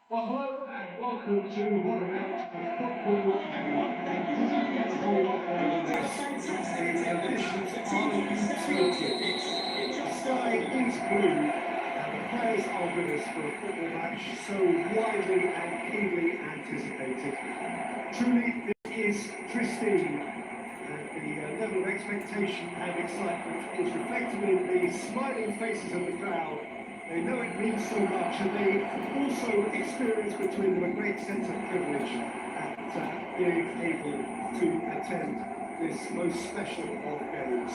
Well, hello and welcome to what amount of football and whole of this edition of Utopia. The sky is blue and the players are with us for a football match so widely and keenly anticipated. Truly, this is pristine and the level of expectation and excitement is reflected in the smiling faces of the crowd. They know it means so much, and they also experience between them a great sense of privilege at being able to attend this most special of games.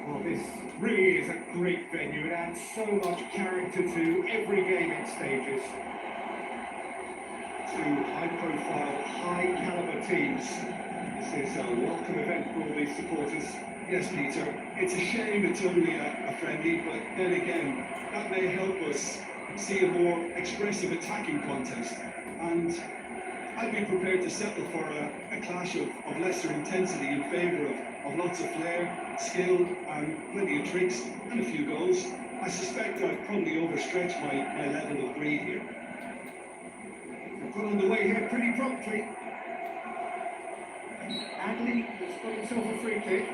Well, this really is a great venue. It adds so much character to every game it stages. Two high-profile, high-caliber teams. This is a welcome event for all these supporters. Yes, Peter, it's a shame it's only a friendly, but then again, that may help us see a more expressive attacking contest. And I'd be prepared to settle for a clash of lesser intensity in favour of lots of flair, skill, and plenty of tricks, and a few goals. I suspect I've probably overstretched my level of greed here. We've got on the way here pretty promptly. Adley has got himself a free kick.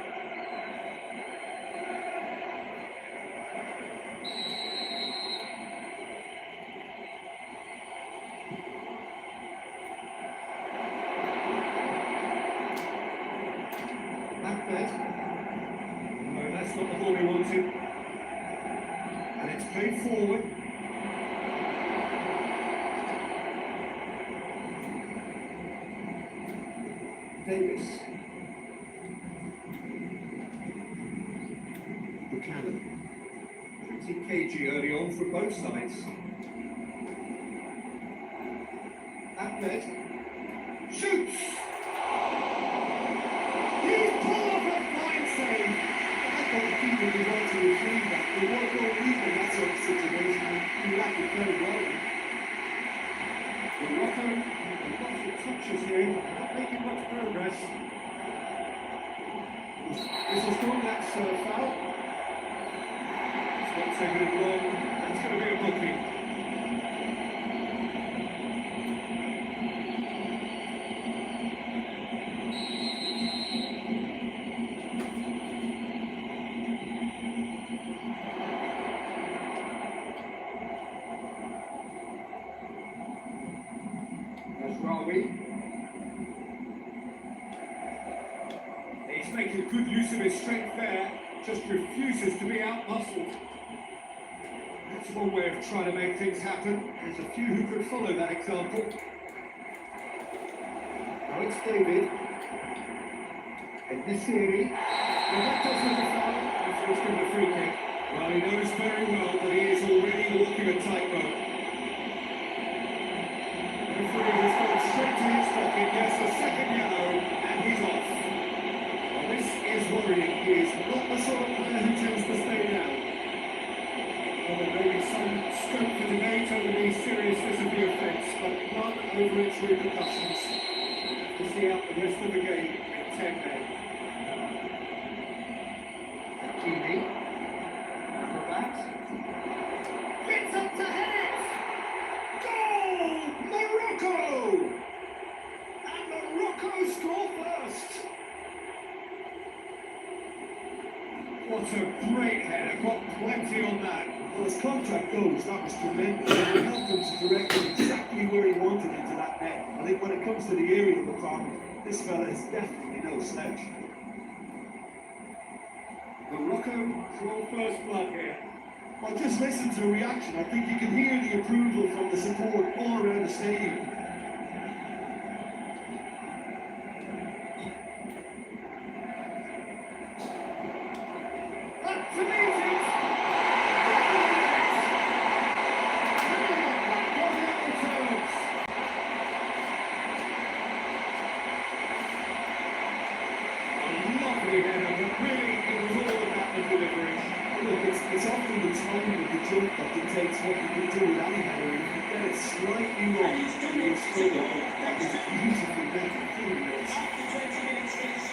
No, that's not the ball he wanted. And it's played forward. Davis. Buchanan. Pretty cagey early on from both sides. Ahmed. Shoots! He's pulled off a fine save. I thought the keeper would want to retrieve that. They want to go deep in that sort of situation. He lacked it very well. Morocco, lots of touches here, not making much progress. This is gone, that's foul. It's not taking it long. That's going to be a booking. He's making good use of his strength there, just refuses to be out-muscled. That's one way of trying to make things happen. There's a few who could follow that example. Now it's David. And Nisiri. Well, that does look a foul. That's what's given a free kick. Well, he knows very well that he is already walking a tightrope. The referee has gone straight to his pocket, gets a second yellow, and he's off. Well, this is worrying. He is not the sort of player who tends to stay down. Well, there may be some scope for debate over the seriousness of the offence, but none over its repercussions. To see out the rest of the game in 10 men. Hakimi, acrobat, gets up to head! Goal! Morocco! And Morocco score first! What a great header, got plenty on that. Well, as contract goes, that was tremendous. It helped him to direct it exactly where he wanted into that net. I think when it comes to the aerial department, this fella is definitely no slouch. Morocco draw first blood here. Well, just listen to the reaction. I think you can hear the approval from the support all around the stadium. That's amazing! Lovely header, but really it was all about the delivery. Look, it's often the timing of the jump that dictates what you can do with any header. And if you get it slightly wrong, you'll struggle. That was beautifully done. It really was. After 20 minutes each.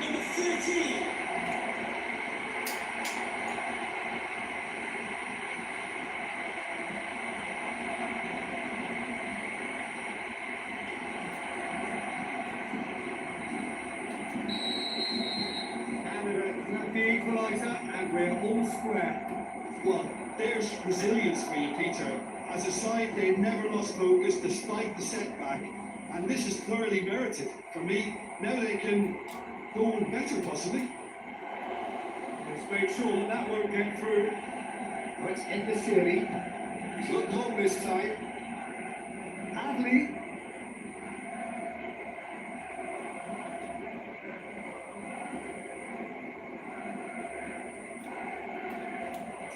Number 13. And the equaliser, and we're all square. Well, there's resilience for you, Peter. As a side, they've never lost focus despite the setback. And this is clearly merited. For me, now they can go on better, possibly. Let's make sure that that won't get through. Let's end the series. He's looked long this time. Adley.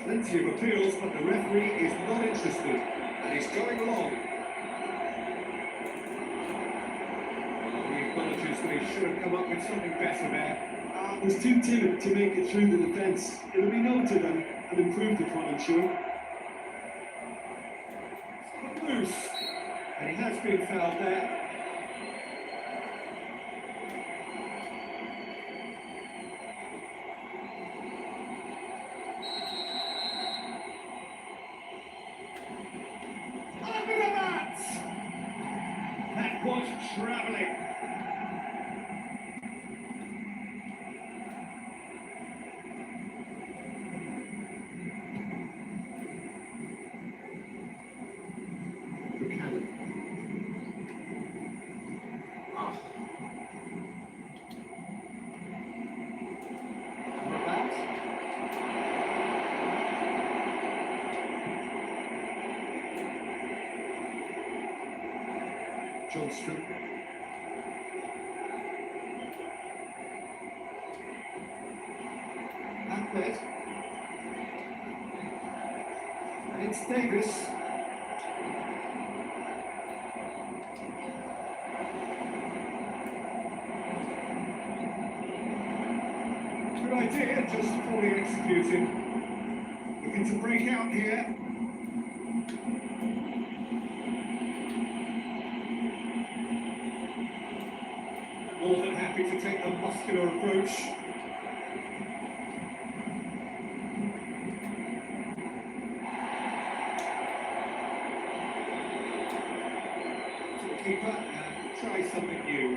Plenty of appeals, but the referee is not interested, and he's going along. He acknowledges that he should have come up with something better there. Was too timid to make it through the defence. It'll be noted and improved upon, I'm sure. It's got loose, and he has been fouled there. Under the mat! That was travelling. Buchanan. Ah. Under the mat. Johnston. Ahmed. And it's Davis. Good idea, just poorly executed. Looking to break out here. More than happy to take the muscular approach. To the keeper and try something new.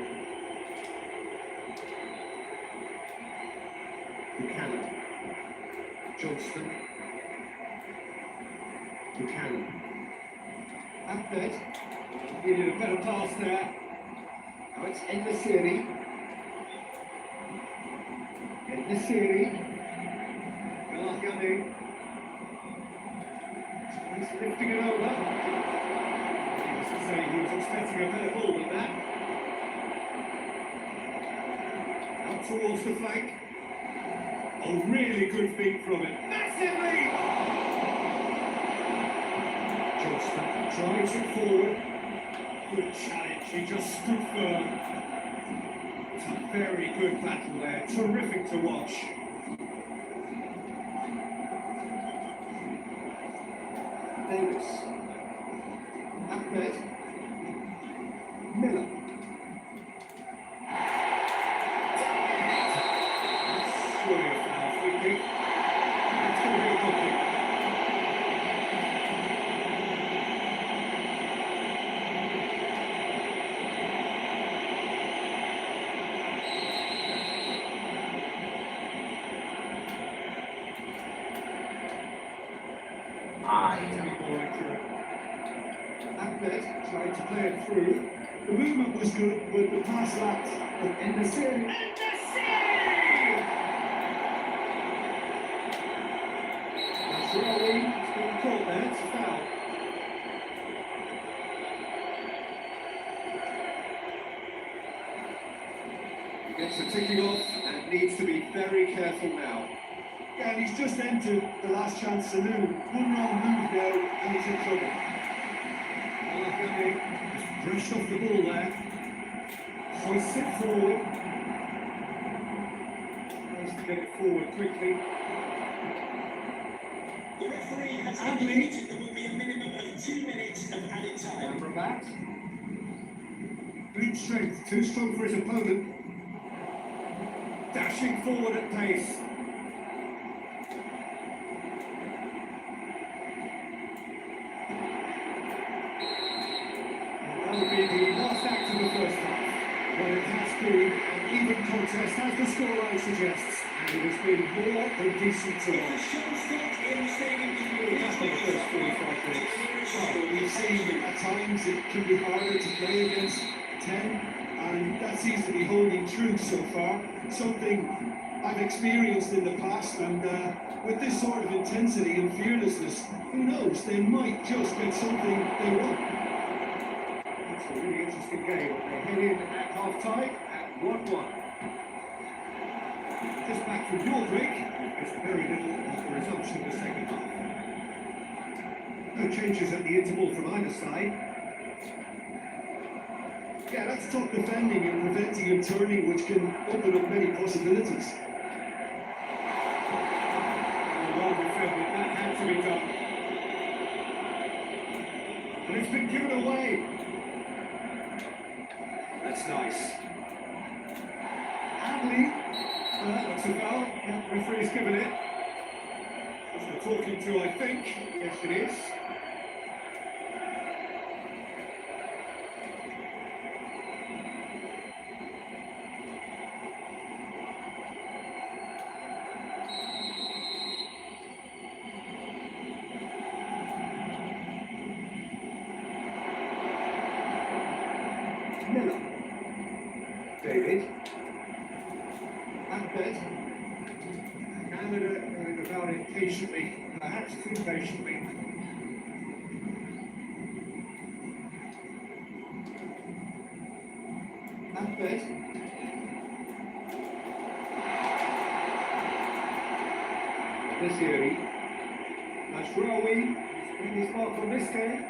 Buchanan. Johnston. Buchanan. Ahmed. Needed a better pass there. Now it's Endesiri. Endesiri. Belakani. He's lifting it over. Needless to say, he was expecting a better ball than that. Out towards the flank. Oh, really good feet from it. Massive lead! Johnston drives it forward. Good challenge, he just stood firm. It's a very good battle there, terrific to watch. Davis. Ahmed. Miller. That's surely a foul, free kick. It's going to be a booking. Ahmed tried to play it through. The movement was good, but the pass lacked. Endesiri! caught there, it's a foul. Gets the ticking off and needs to be very careful now. Yeah, and he's just entered the last chance saloon. One wrong move now and he's in trouble. Well, just brushed off the ball there. Hoists it forward. Tries to get it forward quickly. The referee has Adley. indicated there will be a minimum of 2 minutes of added time. Amrabat. Great strength, too strong for his opponent. Dashing forward at pace. That will be the last act of the first half. Well, it has been an even contest, as the scoreline suggests, and it has been more than decent to If the watch. show's not in the stadium, you will That's the first 45 minutes. Well, we've seen at times it can be harder to play against 10, and that seems to be holding true so far. Something I've experienced in the past, and with this sort of intensity and fearlessness, who knows, they might just get something they want. It's a really interesting game. They head in at half-time at 1-1. Just back from your break, there's very little of the resumption of the second half. No changes at the interval from either side. Yeah, that's top defending and preventing him turning, which can open up many possibilities. Well defended, that had to be done. But it's been given away. That's nice. Adley. That's a foul. Yeah, referee's given it. That's the talking to, I think. Yes, it is. Miller. David. Ahmed. Canada going about it patiently, perhaps too patiently. Ahmed. This year, Ashrawi is bringing his mark on this game.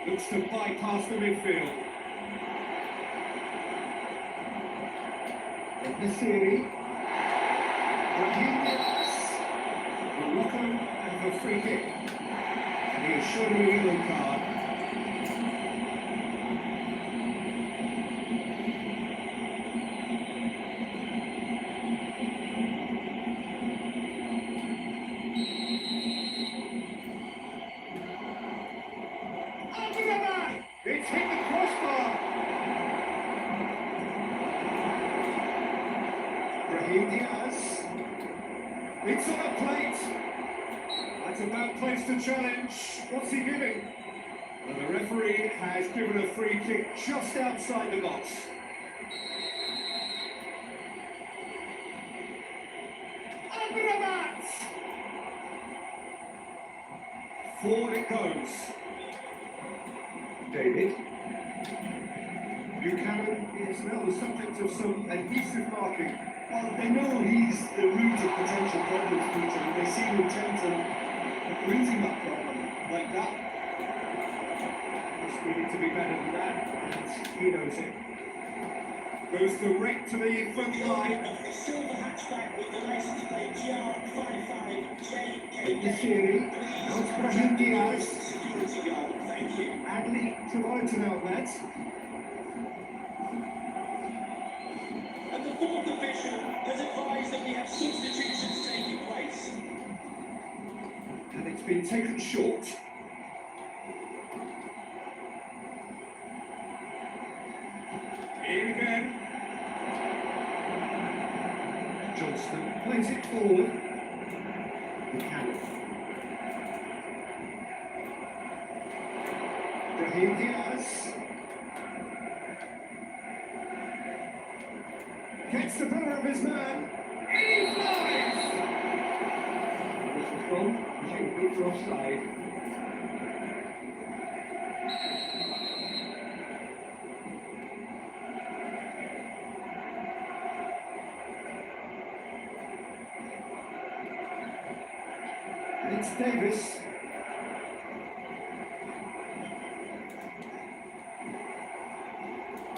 Looks to bypass the midfield. Nasiri. Raheem Morocco and a free kick. And he is shown a yellow card. It's hit the crossbar. Raheem Diaz. It's on a plate. That's a bad place to challenge. What's he giving? Well, the referee has given a free kick just outside the box. Amrabat! Forward it goes. David. Buchanan is now the subject of some adhesive marking. Well, they know he's the root of potential problems, Peter, and they seem intent on uprooting that problem like that. We need to be better than that, and he knows it. Goes direct to the front line. Of the silver hatchback with the license plate GR55JK. Nasiri. Now it's Raheem Diaz. Security guard, thank you. Adley provides an outlet. And the fourth official has advised that we have substitutions taking place. And it's been taken short. Here again. Johnston plays it forward. Buchanan. Raheem Diaz. Gets the better of his man. He flies! offside. It's Davis.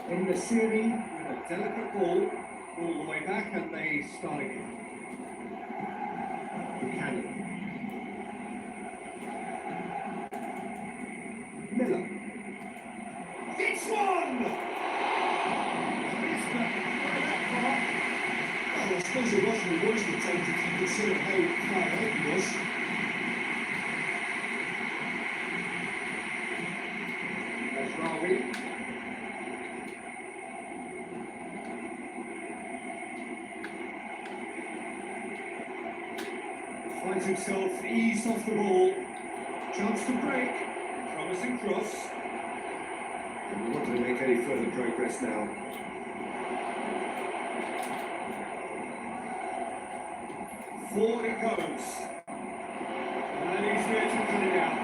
In the series, a delicate ball all the way back, and they start again. Buchanan. Miller. It's one! Well, I suppose it wasn't the worst attempt if you consider how far out he was. That's Rawi. Finds himself eased off the ball. Chance to break. Promising cross. And not going to make any further progress now. Forward it goes. And he's there to cut it out.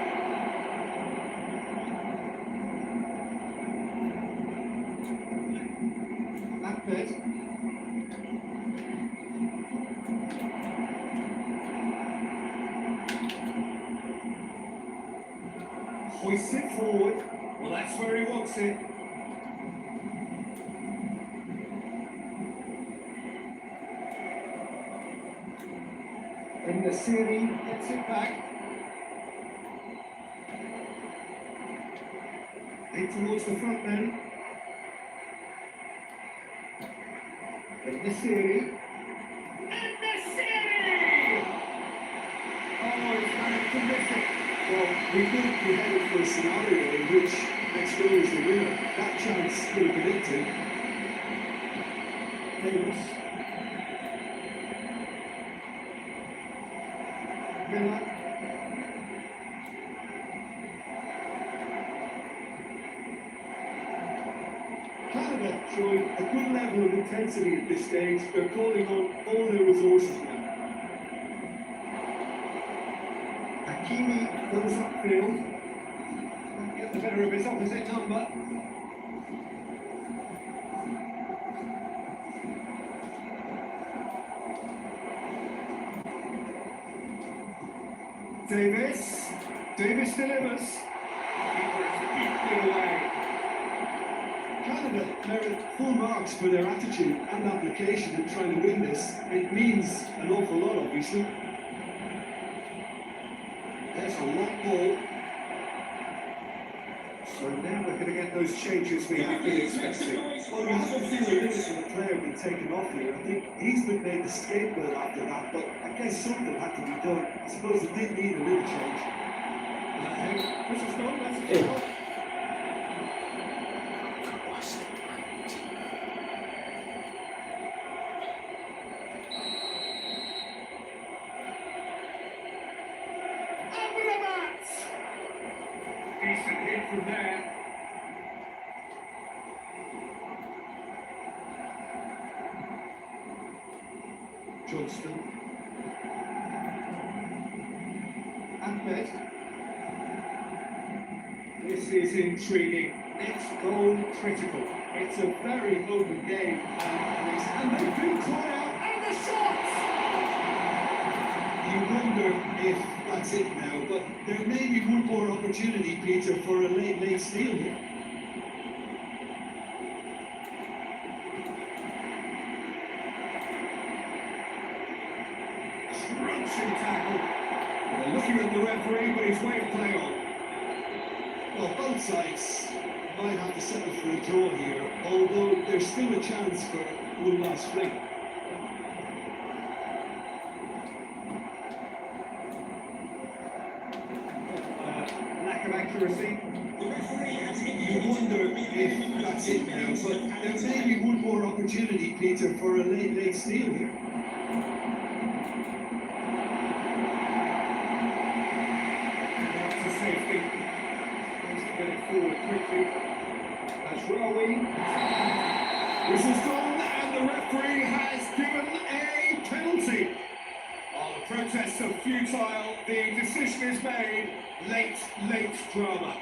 Ahmed. Hoists it forward. Well, that's where he wants it. In the series, gets it back. In towards the front then. In the series. In the series! Oh, he's managed to miss it. Well, we could be headed for a scenario in which next goal is the winner. That chance could have been it too. Davis. Miller. Canada showing a good level of intensity at this stage. They're calling on all their resources now. Hakimi goes upfield. Get the better of his opposite number. Davis. Davis delivers. Keeper is deeply away. Canada merit full marks for their attitude and application in trying to win this. It means an awful lot, obviously. There's a long ball. So now we're going to get those changes we've been expecting. Well, you have a feeling this is the player been taken off here. I think he's been made the scapegoat after that, but I guess something had to be done. I suppose it did need a little change. This is gone, that's a goal. Over the mat! Decent hit from there. Johnston. Ahmed. This is intriguing. Next goal critical. It's a very open game. And they do cry out. And the shot! You wonder if that's it now, but there may be one more opportunity, Peter, for a late steal here. Crunching tackle. They're looking at the referee, but he's way to play on. Well, both sides might have to settle for a draw here, although there's still a chance for one last fling. Lack of accuracy. The referee has You wonder if that's it now, but there may be one more opportunity, Peter, for a late steal here. That's a safety. Wants to get it forward quickly. That's Rawi. Whistle's gone, and the referee has given a penalty. Oh, the approach contests are futile. The decision is made. Late drama.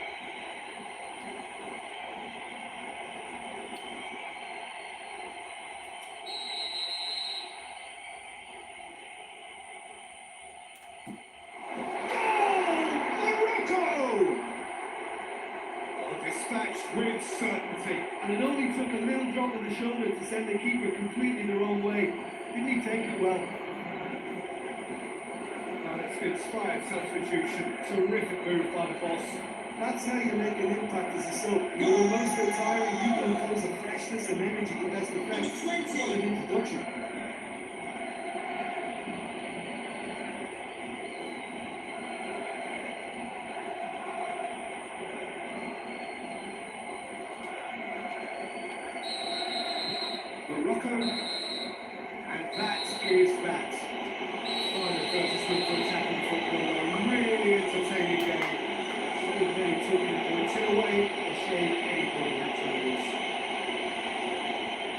Dispatched with certainty. And it only took a little drop of the shoulder to send the keeper completely the wrong way. Didn't he take it well? And it's inspired substitution. Terrific move by the boss. That's how you make an impact as a sub. You're the most retiring, you can impose a freshness and energy that's the best. What an introduction. Morocco, and that is that. Fine advertisement for attacking football, a really entertaining game. So many talking points in a way, a shame anybody had to lose.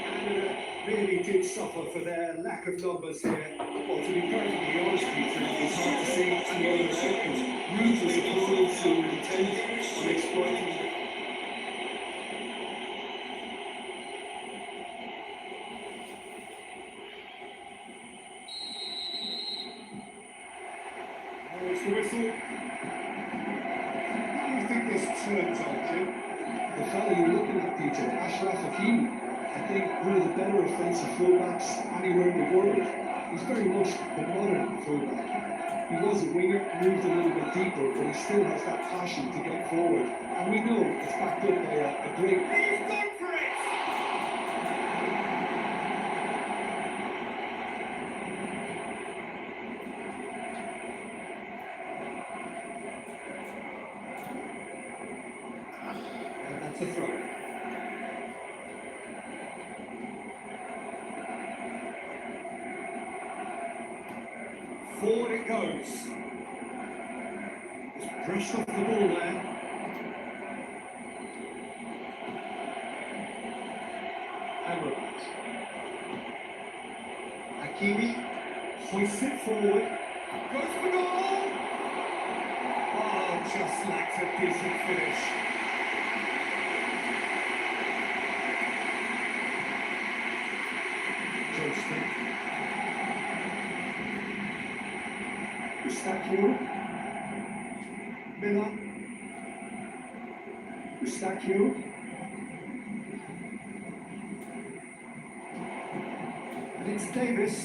Canada really did suffer for their lack of numbers here. Well, to be perfectly honest with you, it's hard to see any other second. Ruthless opponents who intend on exploiting the the whistle. How do you think this turns out, Jim? The fellow you're looking at, Peter, Ashraf Hakimi, I think one of the better offensive fullbacks anywhere in the world. He's very much the modern fullback. He was a winger, moved a little bit deeper, but he still has that passion to get forward. And we know it's backed up by a great... He's gone for it! And that's a throw. Forward it goes. Just brushed off the ball there. Amrabat. Hakimi hoists it forward. Goes for goal! Oh, just lacks a decent finish. Johnston. Eustachio. Miller. Eustachio. And it's Davis.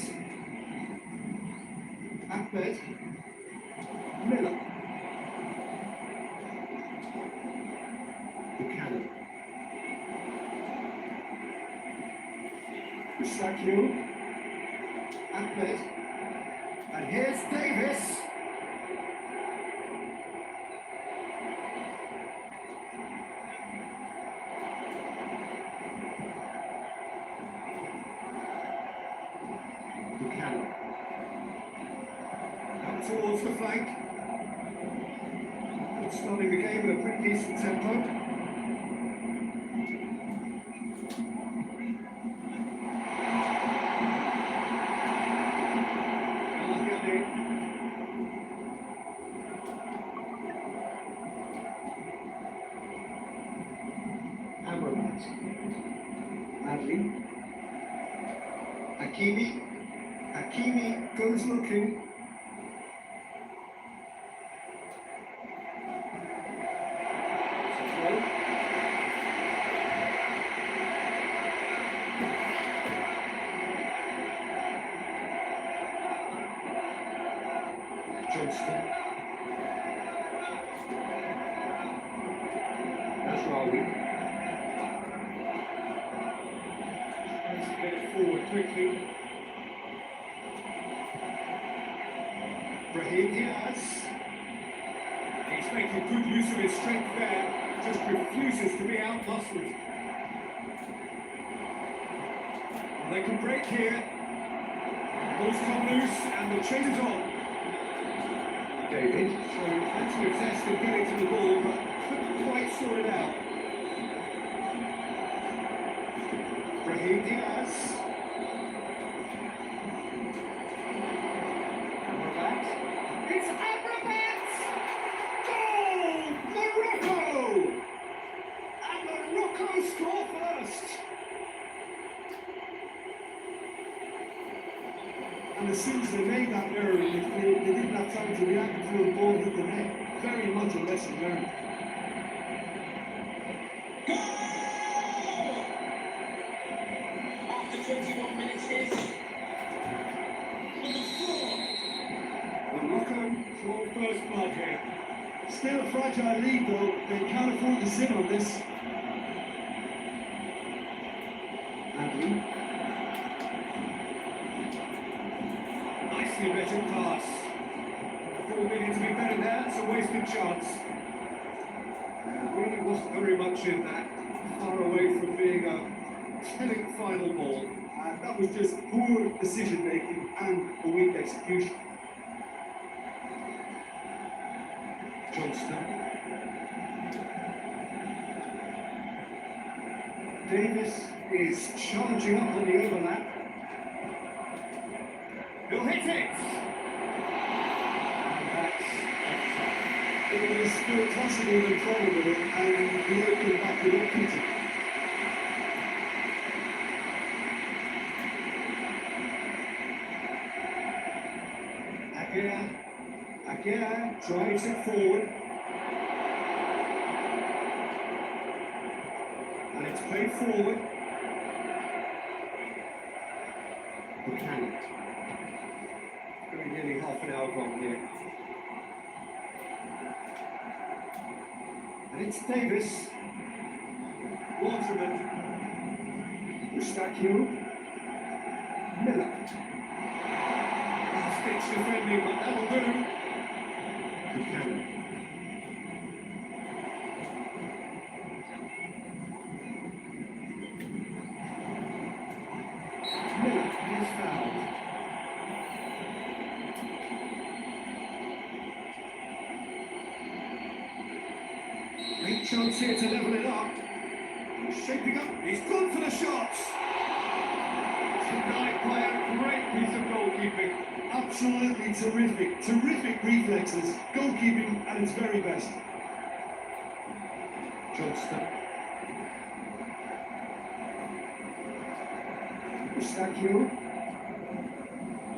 Ahmed. Miller. Buchanan. Eustachio. Ahmed. And here's Davis. Buchanan. Up towards the flank. It's starting the game with a pretty decent tempo. Amrabat. Adli. Hakimi. Hakimi goes looking. Johnston. That's Rawi. Let's get it forward quickly. Brahim Diaz. He's making good use of his strength there, just refuses to be outmuscled. Well, they can break here. Balls come loose and the change is on. David showing plenty of zest in getting to the ball, but couldn't quite sort it out. Brahim Diaz. Amrabat. burst. And as soon as they made that error, they didn't have time to react before the ball hit the net. Very much a lesson learned. After 21 minutes is number 4. Morocco for first blood here. Still a fragile lead though, they can't afford to sit on this. Andy. Nicely better pass. I thought we needed to be better there, it's a wasted chance. Really wasn't very much in that. Far away from being a telling final ball. And that was just poor decision making and a weak execution. Johnston. Davis is charging up on the overlap. He'll hit it! And that's offside. It was still possible to control with it, and he opened back with it, Peter. Agea drives it forward. And it's played forward. Buchanan. Going to be nearly half an hour gone here. And it's Davis. Waterman. Eustachio. Miller. Last-ditch defending, but that'll do. Buchanan. Miller is fouled. Great chance here to level it up. Shaping up, he's gone for the shots. Tonight by a great piece of goalkeeping. Absolutely terrific, terrific reflexes. Goalkeeping at its very best. Johnston. Eustachio.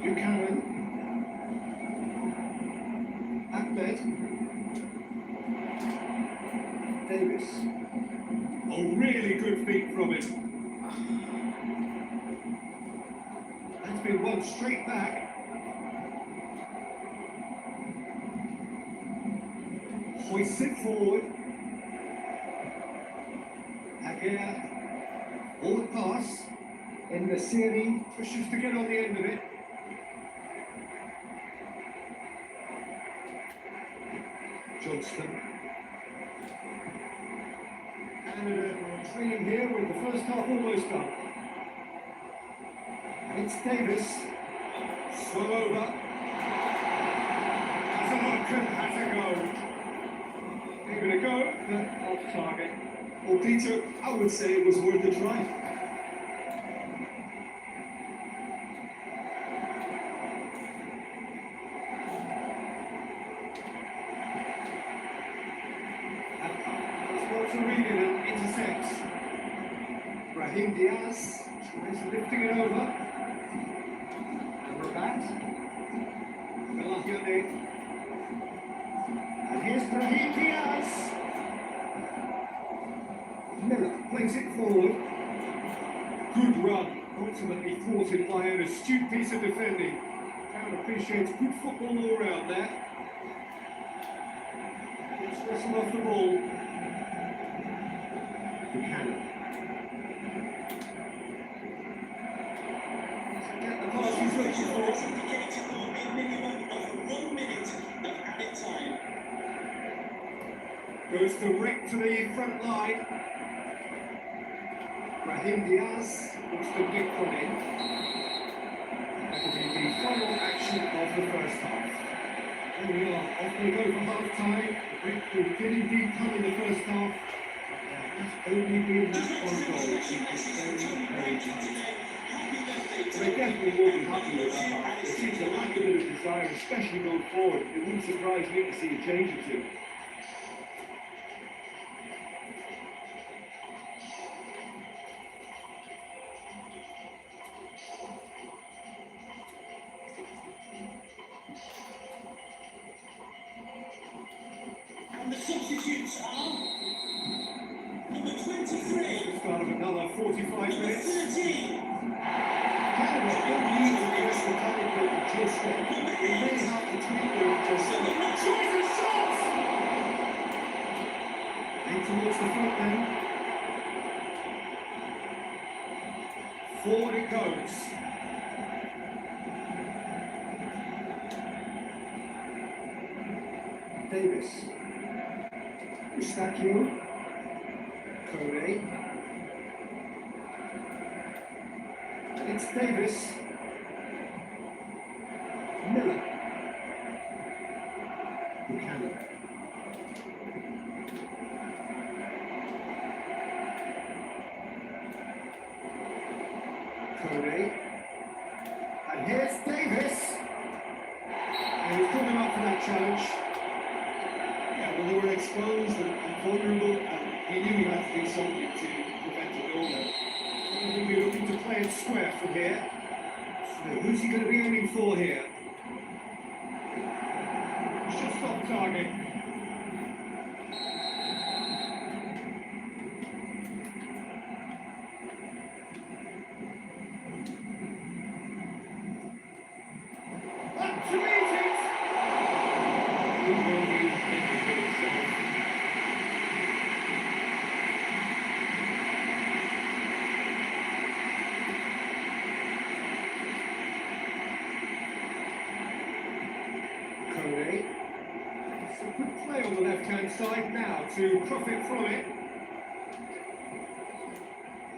Buchanan. Ahmed. Davis. Oh, really good feet from him. That's been one straight back. Hoists it forward. Agea. Forward pass. In the series, pushes to get on the end of it. Johnston. Canada training here with the first half almost done. And it's Davis. Swung over. Has a look and has a go. Give it a go, but off target. Well, Peter, I would say it was worth a try. Intercepts. Brahim Diaz tries lifting it over. And Rabat. Galafione. And here's Brahim Diaz. Miller plays it forward. Good run. Ultimately thwarted by an astute piece of defending. Crowd appreciates good football all around there. It's wrestled off the ball. Buchanan. Get the pass he's looking for. It's indicated there will be a minimum of 1 minute of added time. Goes direct to the front line. Brahim Diaz looks to get one in. That will be the final action of the first half. Here we are, off we go for half time. The breakthrough did indeed come in the first half. It's only been that one goal, which is very, very challenging. They definitely will be happy with that. It seems to lack a bit of desire, especially going forward. It wouldn't surprise me to see a change or two. substitutes are number 23, Start of another 45 number minutes. 13, Canada don't need to address the calibre just yet. number They may 8, have to tweak their just and yet. number 2. Choice of shots! In towards the front then. Forward it goes. Davis. Eustachio. Kone. It's Davis. Miller. Buchanan. Kone. And here's Davis. And he's coming up for that challenge. Yeah, well, they were exposed and vulnerable, and he knew he had to do something to prevent a goal there. I think we're looking to play it square from here. So who's he going to be aiming for here? Just off target. Up to meet it! Good movie, himself. Kone. It's a good play on the left-hand side now to profit from it.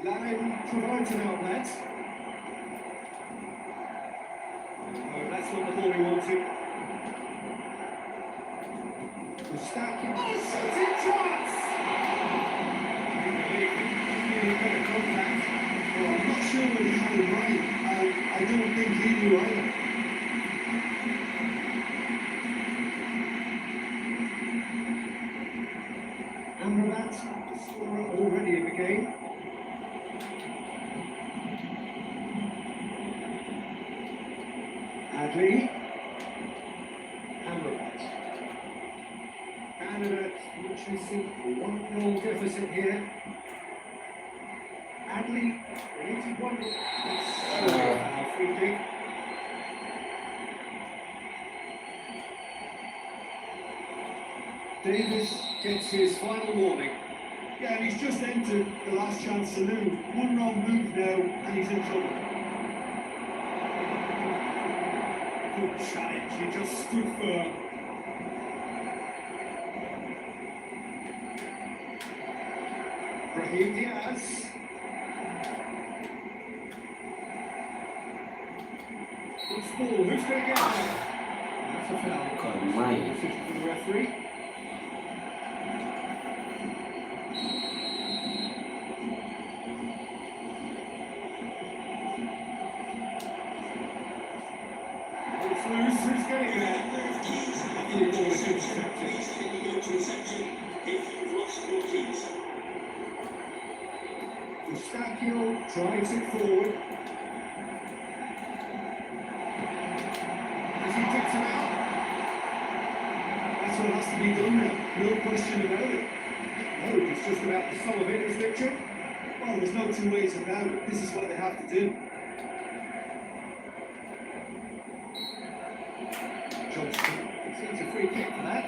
Larin provides an outlet. Oh, that's not the ball he wanted. Eustachio. Oh, shooting chance! Really better contact. Well, I'm not sure whether he had it right. I don't think he knew either. Amrabat, the scorer already in the game. Adley. Amrabat. Canada reducing a 1-0 deficit here. Adley, 81. It's free kick. Davis gets his final warning. Yeah, and he's just entered the last chance saloon. One wrong move now, and he's in trouble. Good challenge, he just stood firm. Brahim Diaz. It's ball, who's going to get there? That's a foul. ก่อนไม่ Decision from the referee. It's loose, who's getting there? There's keys. The ball is intercepted. Please can you go to reception if you've lost your keys. Eustachio drives it forward. As he kicks it out. That's what has to be done now. No question about it. No, it's just about the sum of it, isn't it, Jim? Well, there's no two ways about it. This is what they have to do. Johnston. It's a free kick for that.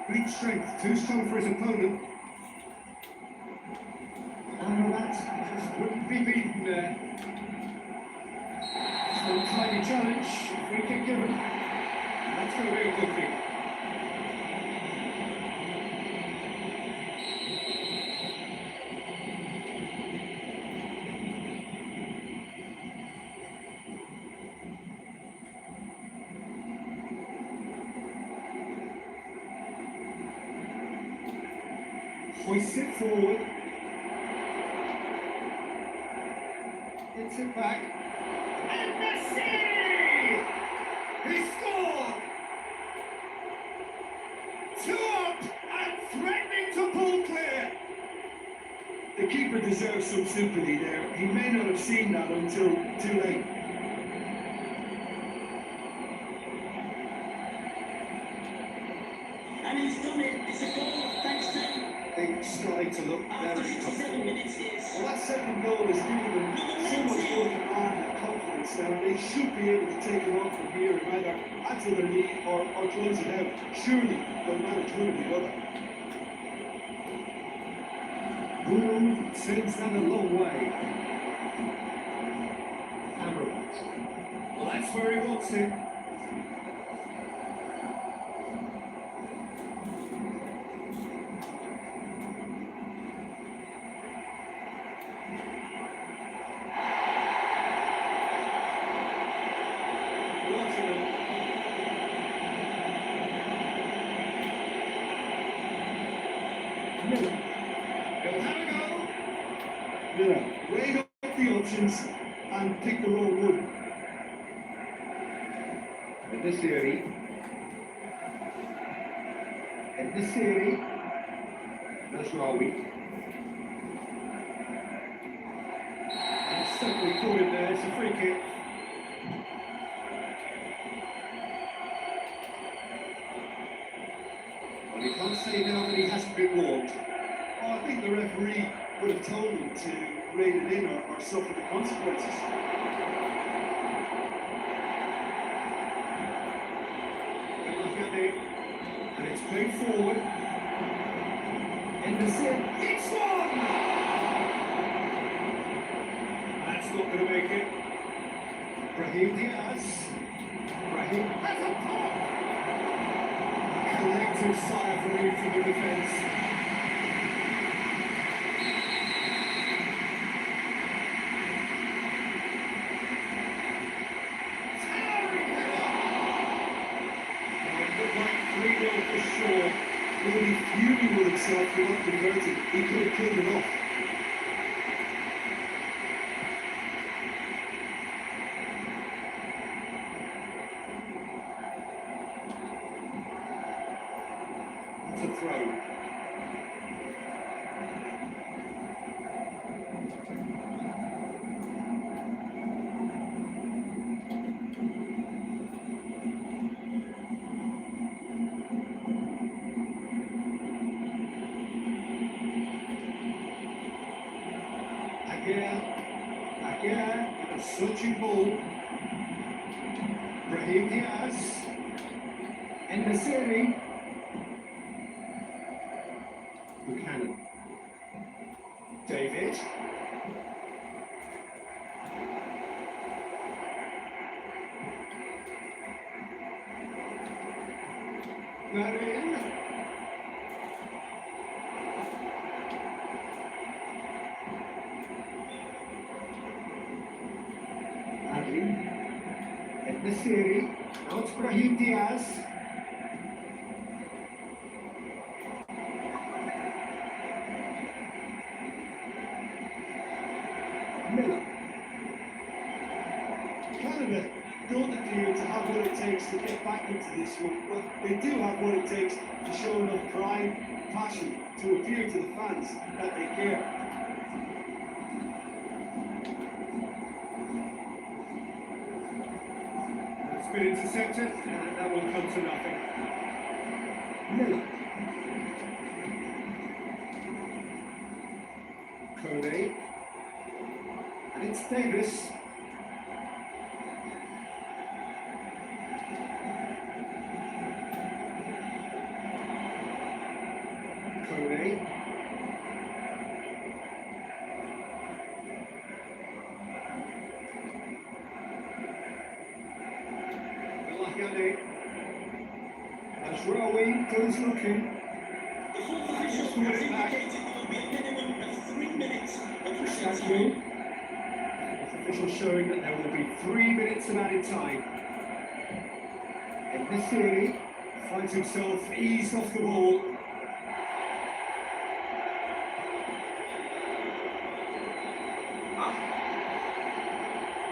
Great strength, too strong for his opponent. Amrabat just wouldn't be beaten there. Some tiny challenge, free kick given. That's going to be a good thing. Hoists it forward. Gets it back. Messi! He scored! 2 up and threatening to pull clear. The keeper deserves some sympathy there. He may not have seen that until too late. And he's done it. It's a goal thanks to They started to look after very 67 comfortable. minutes is. Well, that second goal has given them so much more command and confidence now. They should be able to take it on from here and either add to their lead or close it out. Surely they'll manage one or the other. Guru sends that a long way. Hammerman. Well, that's where he wants it. Miller. He'll have a go. Miller weighed up the options and picked the wrong one. In this theory, that's Rawi. And certainly caught it there. It's a free kick. Well, you can't say now that he hasn't been warned. Oh, I think the referee would have told him to rein it in or suffer the consequences. But look at it, and it's played forward. Henderson, it's one! That's not going to make it. Brahim Diaz. Brahim has a pop! Collective sigh of relief from the defence. For sure, he would be fuming with himself for not converting. He could have killed it off. It's a throw. Again, with a searching ball. Brahim Diaz. Nesiri. Buchanan. David. Marin. Nesiri, now it's Brahim Diaz. Miller. Canada don't appear to have what it takes to get back into this one, but they do have what it takes to show enough pride, passion, to appear to the fans that they care. Been intercepted, and that will come to nothing. Miller. Cody. And it's Davis. Cody. As Rawi goes looking. The fourth official has indicated there will be a minimum of 3 minutes of added time. The official showing that there will be 3 minutes of added time. And Nesiri finds himself eased off the ball.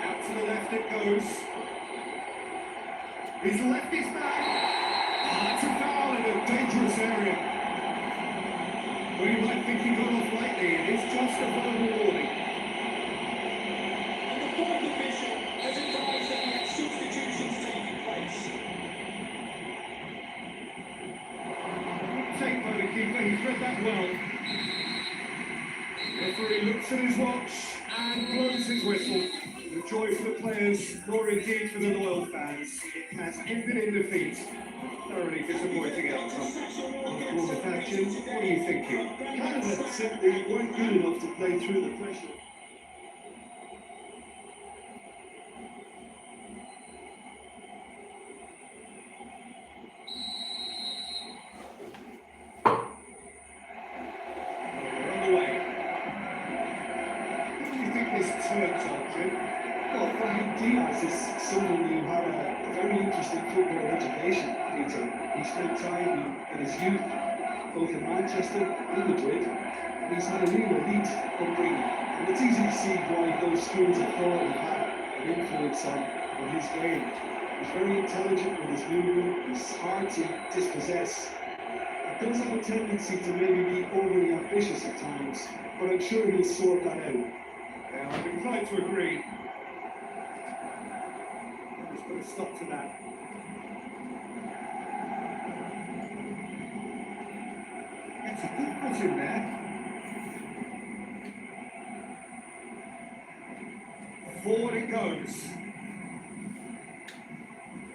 Out to the left left it goes. He's left his back. That's a foul in a dangerous area. Well, you might think he got off lightly. It is just a verbal warning. And the fourth official has advised that we have substitutions taking place. Take by the keeper, he's read that well. Referee looks at his watch and blows his whistle. The joy for the players, nor indeed for the loyal fans. It has ended in defeat. Thoroughly disappointing outcome. Well, with that, Jim, what are you thinking? Canada simply weren't good enough to play through the pressure. Well, Brahim Diaz is someone who had a very interesting football education, Peter. He spent time in his youth, both in Manchester and Madrid. He's had a real elite upbringing, and it's easy to see why those schools of thought have had an influence on his game. He's very intelligent with his movement, he's hard to dispossess. He does have a tendency to maybe be overly ambitious at times, but I'm sure he'll sort that out. Yeah, I'm inclined to agree. Let's put a stop to that. That's a good foot in there. Forward it goes.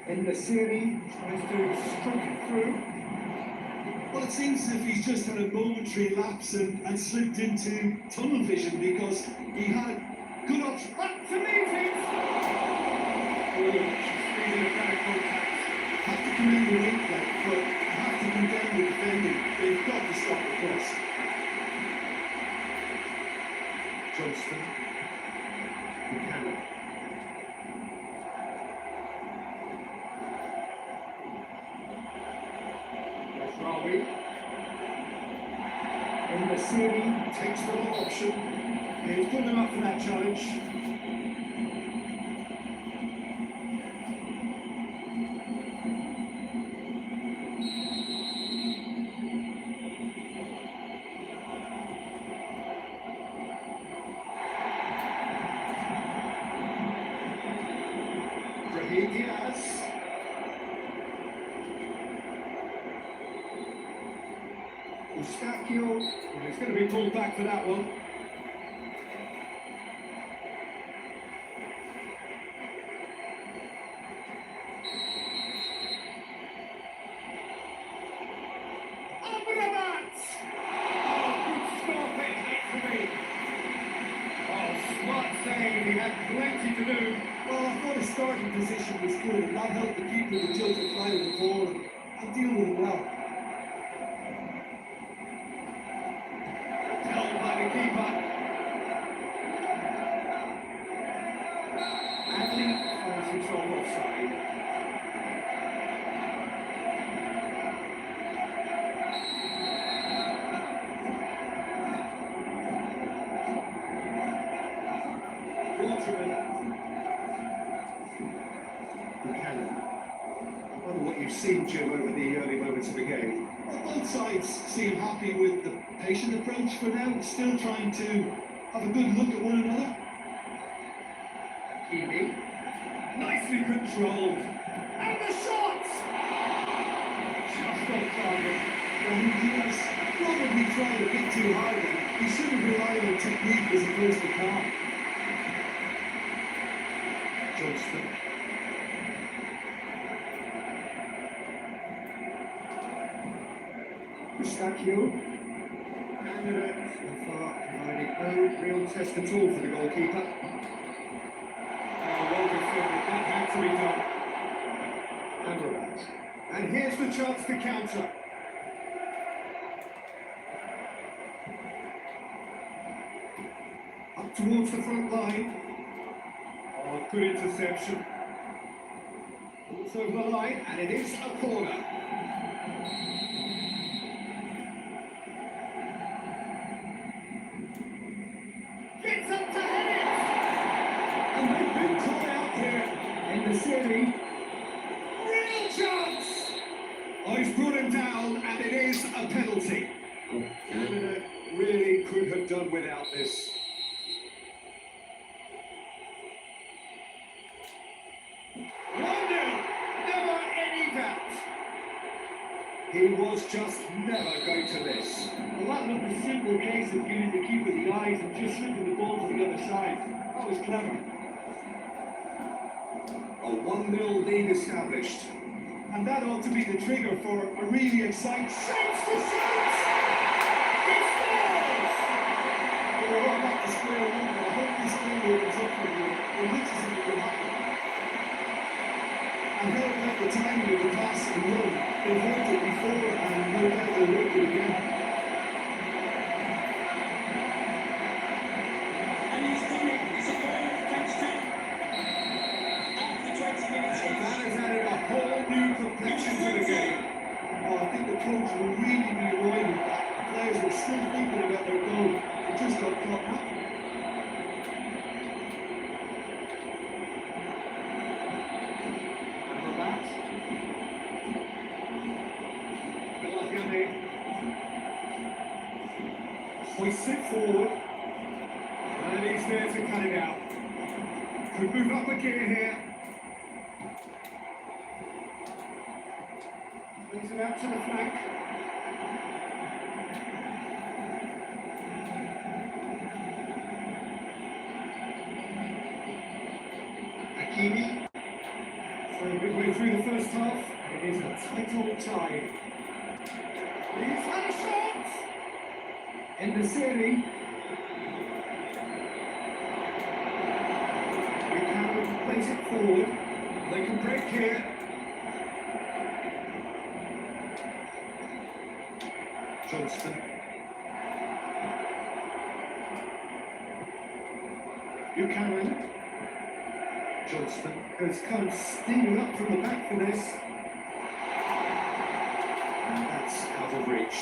In the series, tries to stroke it through. Well, it seems as if he's just had a momentary lapse and slipped into tunnel vision because he had good options. Back to meetings! Oh, speed of that contact. Have to commend the replay, but have to condemn the defending. They've got to stop the cross. Johnston. Buchanan. Rawi. In the series, takes the long option. He's good enough for that challenge. Brahim Diaz. Eustachio, he's going to be pulled back for that one. Amrabat! Oh, good stop it, actually. Oh, smart save, he had plenty to do. Well, I thought his starting position was good, and that helped the keeper to judge the flight of the ball and deal with it well. Keeper. Adley finds control offside. Waterman. Buchanan. I wonder what you've seen, Jim, over the early moments of the game. Well, both sides seem happy with the patient approach for now, still trying to have a good look at one another. Heaney, nicely controlled, and the shot! Just off target. Well, he has probably tried a bit too hard there. He should have relied on technique as opposed to calm. Johnston. Eustachio. Canada so far providing no real test at all for the goalkeeper. Well defended, that had to be done. Amrabat. And here's the chance to counter. Up towards the front line. Oh, good interception. It's over the line, and it is a corner. Gets up to head it! And they've been caught out here Oh, he's brought him down, and it is a penalty. Canada really could have done without this. Never any doubt. He was just never going to miss. Well, that looked a simple case of giving the keeper the eyes and just slipping the ball to the other side. That was clever. A 1-0 lead established. And that ought to be the trigger for a really exciting... Shoots to shoot! He scores! Well, what about the square one? I hope this thing opens up for you. It looks as if it will happen. And how about the timing of the pass and run? They've worked it before and no doubt they'll work it again. And he's coming. It's a goal thanks to after 20 minutes. That has added a whole new complexion to the game. Oh, I think the coach will really be annoyed with that. The players were still thinking about their goal. It just got caught up. Hoists it forward, and he's there to cut it out. Could move up a gear here. Brings it out to the flank. Hakimi. So midway through the first half, it is a tight old tie. He's had a shot! In the city, we can place it forward. They can break here. Johnston. Buchanan. Johnston has come steaming up from the back for this. And that's out of reach.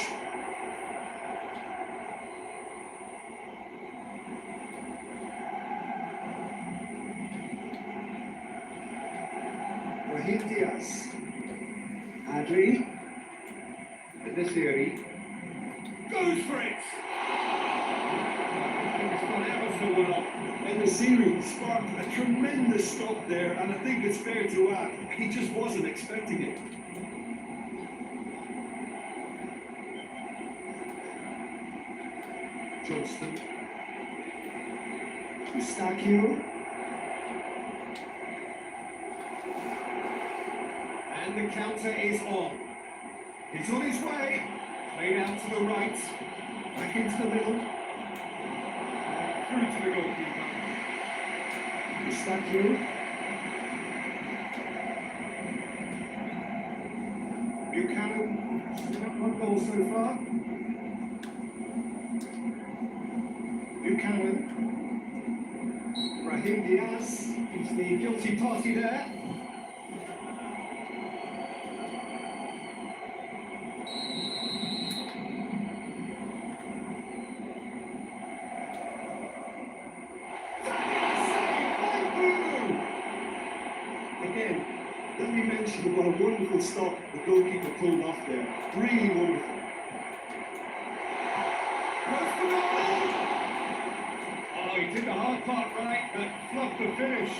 Diaz. Adri. And this theory goes for it. It's gone ever so well. And the series sparked a tremendous stop there, and I think it's fair to add, he just wasn't expecting it. Johnston. Eustachio. And the counter is on. He's on his way. Played out to the right. Back into the middle. Through to the goalkeeper. Eustachio. Buchanan. Still got one goal so far. Buchanan. Raheem Diaz. He's the guilty party there. Again, let me mention what a wonderful stop the goalkeeper pulled off there. Really wonderful. Oh, he did the hard part right, but fluffed the finish.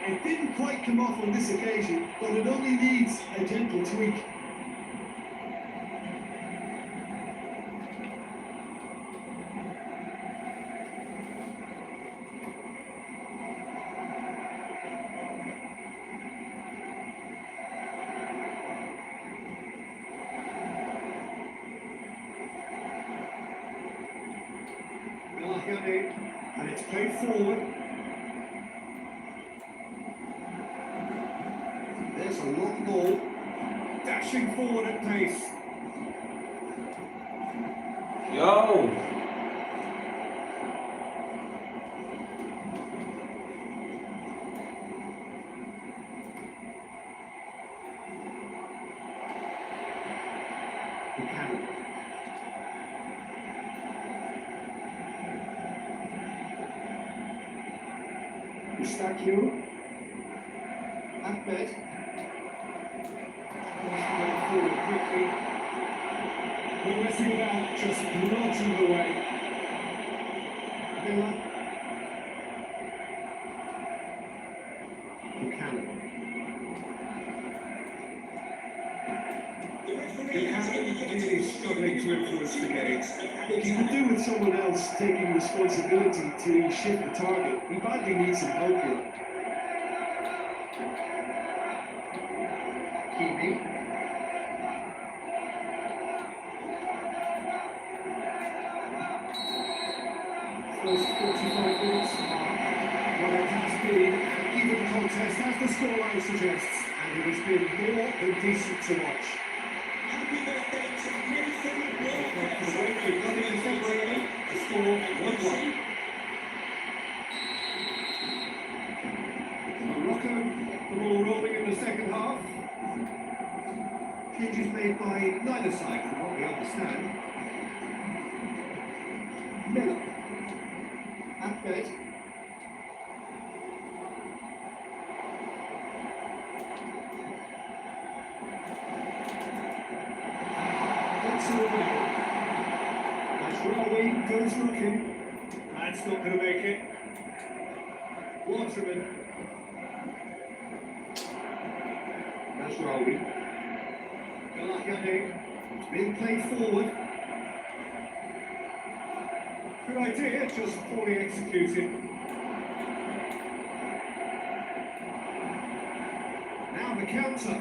It didn't quite come off on this occasion, but it only needs a gentle tweak. And it's played forward. There's a long ball. Dashing forward at pace. Yo! Buchanan. Eustachio. Ahmed. forward quickly. No messing about, just nudging away. Miller. Buchanan. Buchanan really struggling to influence the game. Look, he could do with someone else taking responsibility to shift the target. He badly needs some help here. Kimi. First 45 minutes what it has been an even contest, as the scoreline suggests, and it has been more than decent to watch. Happy birthday to Nathan We've got it in February, the score 1-1. Morocco, the ball rolling in the second half. Changes made by neither side, from what we understand. Miller. Ahmed. Ashrawi goes looking. That's not going to make it. Waterman. Ashrawi. Galakane. It's being played forward. Good idea, just poorly executed. Now the counter.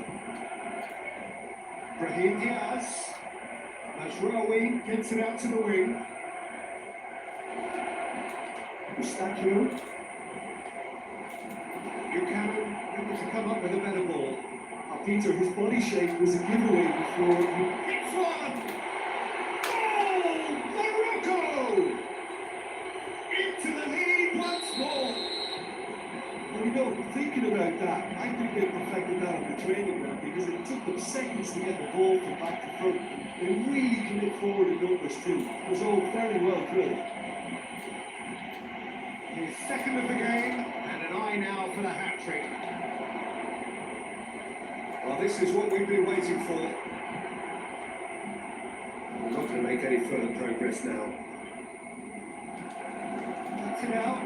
Brahim Diaz. Ashrawi gets it out to the wing. Mustachio. Buchanan able to come up with a better ball. Peter, his body shape was a giveaway before he hits one. Goal! Morocco! Into the lead once more. Well, you know, thinking about that, I think they perfected that on the training ground because it took them seconds to get the ball from back to front. They really commit forward in numbers too. It was all very well drilled. His second of the game, and an eye now for the hat-trick. Well, this is what we've been waiting for. We're not going to make any further progress now. Cuts it out,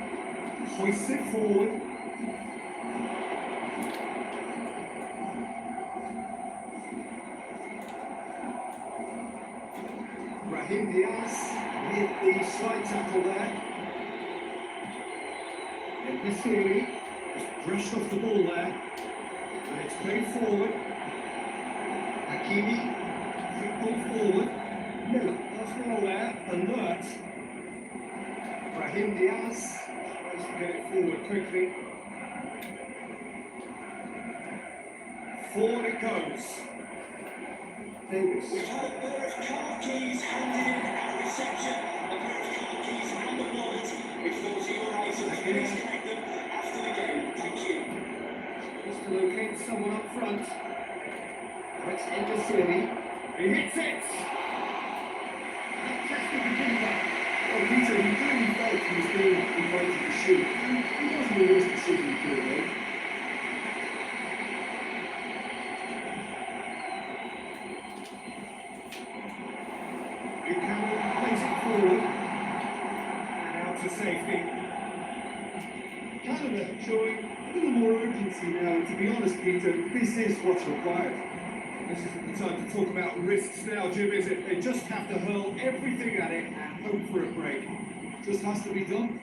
hoists it forward. Brahim Diaz with the slight tackle there. And Missiri just brushed off the ball there. And it's played forward. Hakimi, quick ball forward. Miller, that's well there. Alert. Brahim Diaz tries to get it forward quickly. Forward it goes. Davis. We've had a pair of car keys handed in at reception. A pair of car keys and the wallet, which falls to your items. Please collect them after the game. Thank you. Just to locate someone up front. It's Eddie. He hits it! Fantastic keeper. Oh, Peter, he clearly felt he was being invited to shoot. He wasn't the worst decision he could have made. Buchanan plays it forward. And out to safety. Canada showing a little more urgency now. To be honest, Peter, this is what's required. This isn't the time to talk about risks now, Jim, is it? They just have to hurl everything at it and hope for a break. Just has to be done.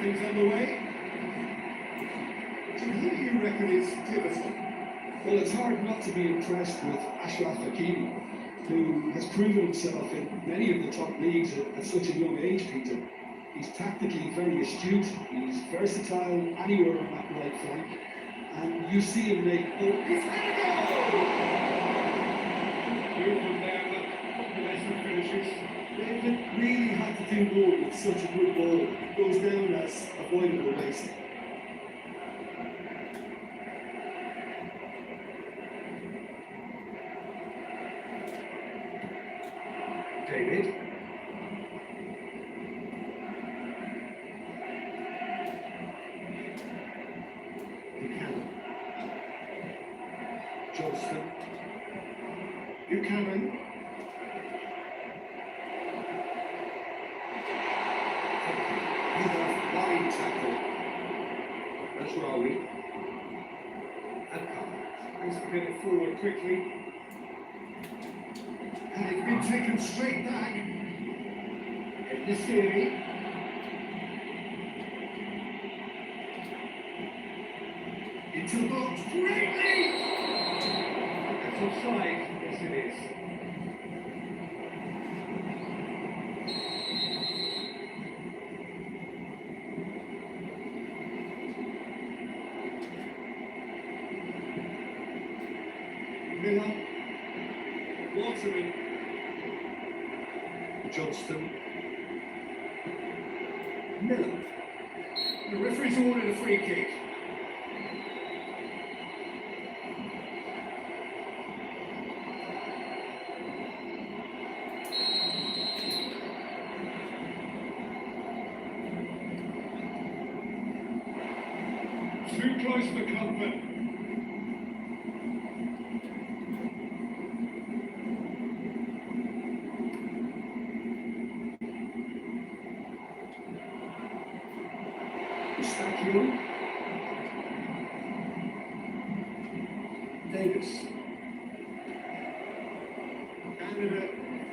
Something's underway. So who do you reckon is pivotal? Well, it's hard not to be impressed with Ashraf Hakimi, who has proven himself in many of the top leagues at such a young age, Peter. He's tactically very astute, he's versatile anywhere on that right flank, and you see him make... Oh, he's had a goal! Good from there, but combination finishes. David really had to do more with such a good ball. It goes down as avoidable waste. David. Buchanan. Johnston. Buchanan. Line tackle. That's Rawi. Thanks for getting forward quickly. And it's been taken straight back. In this theory. Into the box. Greatly! That's offside. Yes, it is. Miller, Waterman, Johnston, Miller. The referee's ordered a free kick. Too close for comfort. Stacchio. Davis. Canada,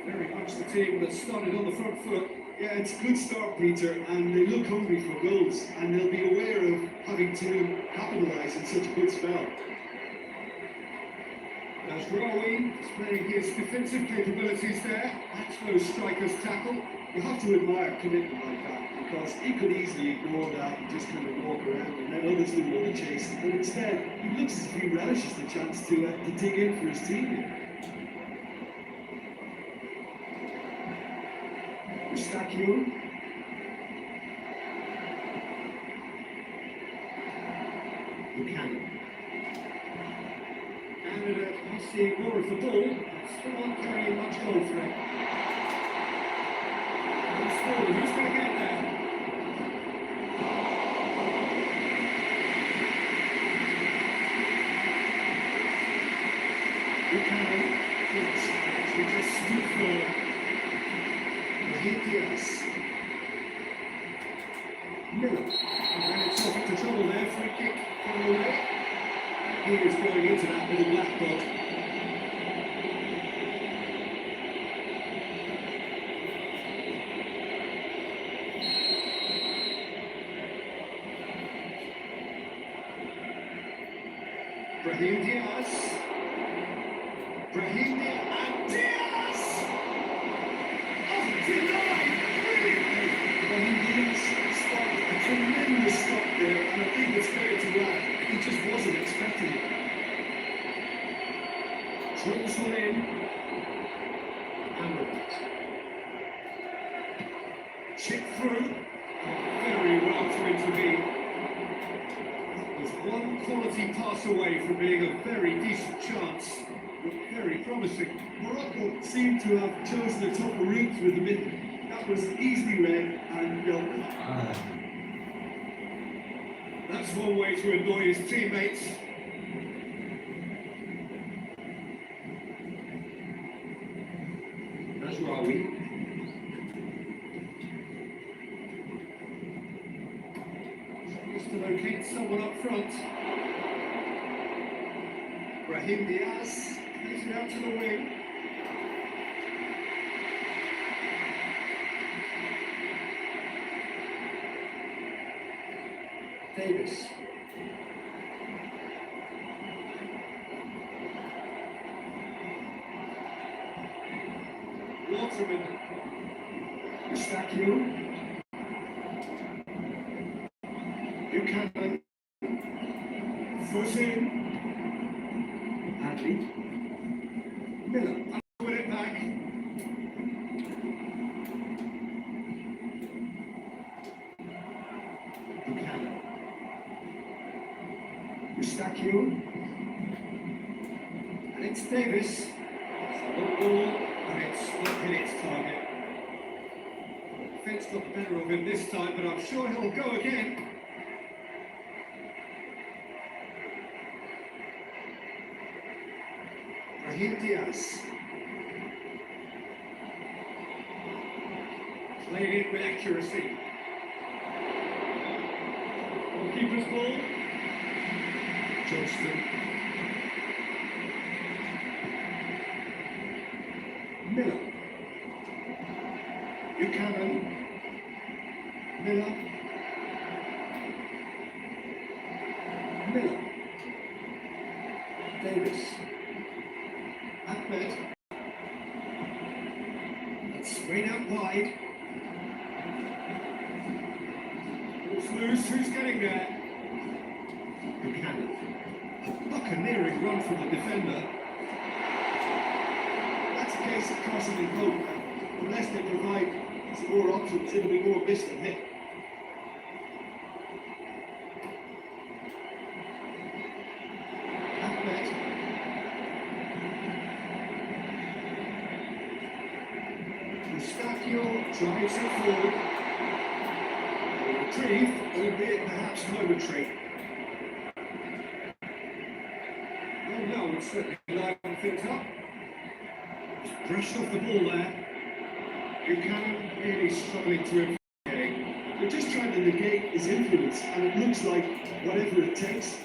very much the team that started on the front foot. Yeah, it's a good start, Peter, and they look hungry for goals, and they'll be aware of having to capitalise in such a good spell. As Rawi displaying his defensive capabilities there, that's no striker's tackle. You have to admire commitment like that, because he could easily ignore that and just kind of walk around, and then others do all the chasing. But instead, he looks as if he relishes the chance to dig in for his team here. Stacchio. Buchanan. Canada seeing more of the ball, still not carrying much goal threat. Who's going to get there? Buchanan, he just stood for Diaz. Miller. And ran himself into trouble there. Free kick coming away. He is going into that little black dot. Brahim Diaz. Brahim Diaz. And Diaz! Denied! Brahim Diaz spotted a tremendous stop there, and I think it's fair to add, he just wasn't expecting it. Drills one in. Hammered it. Chip through. Very well to intervene. Was one quality pass away from being a very decent chance. Looked very promising. Morocco seemed to have chosen a tougher route through the middle. That was easily read and dealt with. That's one way to annoy his teammates. That's Rawi. Just to locate someone up front. Brahim Diaz takes it out to the wing. Davis. Waterman. Mustachio. Buchanan. Foot in. Hadley. Miller. Put it back. Buchanan. Mustachio. And it's Davis. It's a long ball, and it's not hit its target. Defence got the better of him this time, but I'm sure he'll go again. Raheem Diaz. Played it with accuracy. Goalkeeper's ball. Johnston. Miller. Buchanan. Miller. Miller. Davis. Ahmed. That's straight out wide. It's loose. Who's getting there? Buchanan. A buccaneering run from the defender. That's a case of crossing and hope. Unless they provide some more options, it'll be more miss than hit. Ahmed. Mustachio drives it forward. A retrieve, albeit perhaps momentary. Oh no, it's certainly livened things up. Just brushed off the ball there. Buchanan really struggling to influence. They're just trying to negate his influence, and it looks like whatever it takes.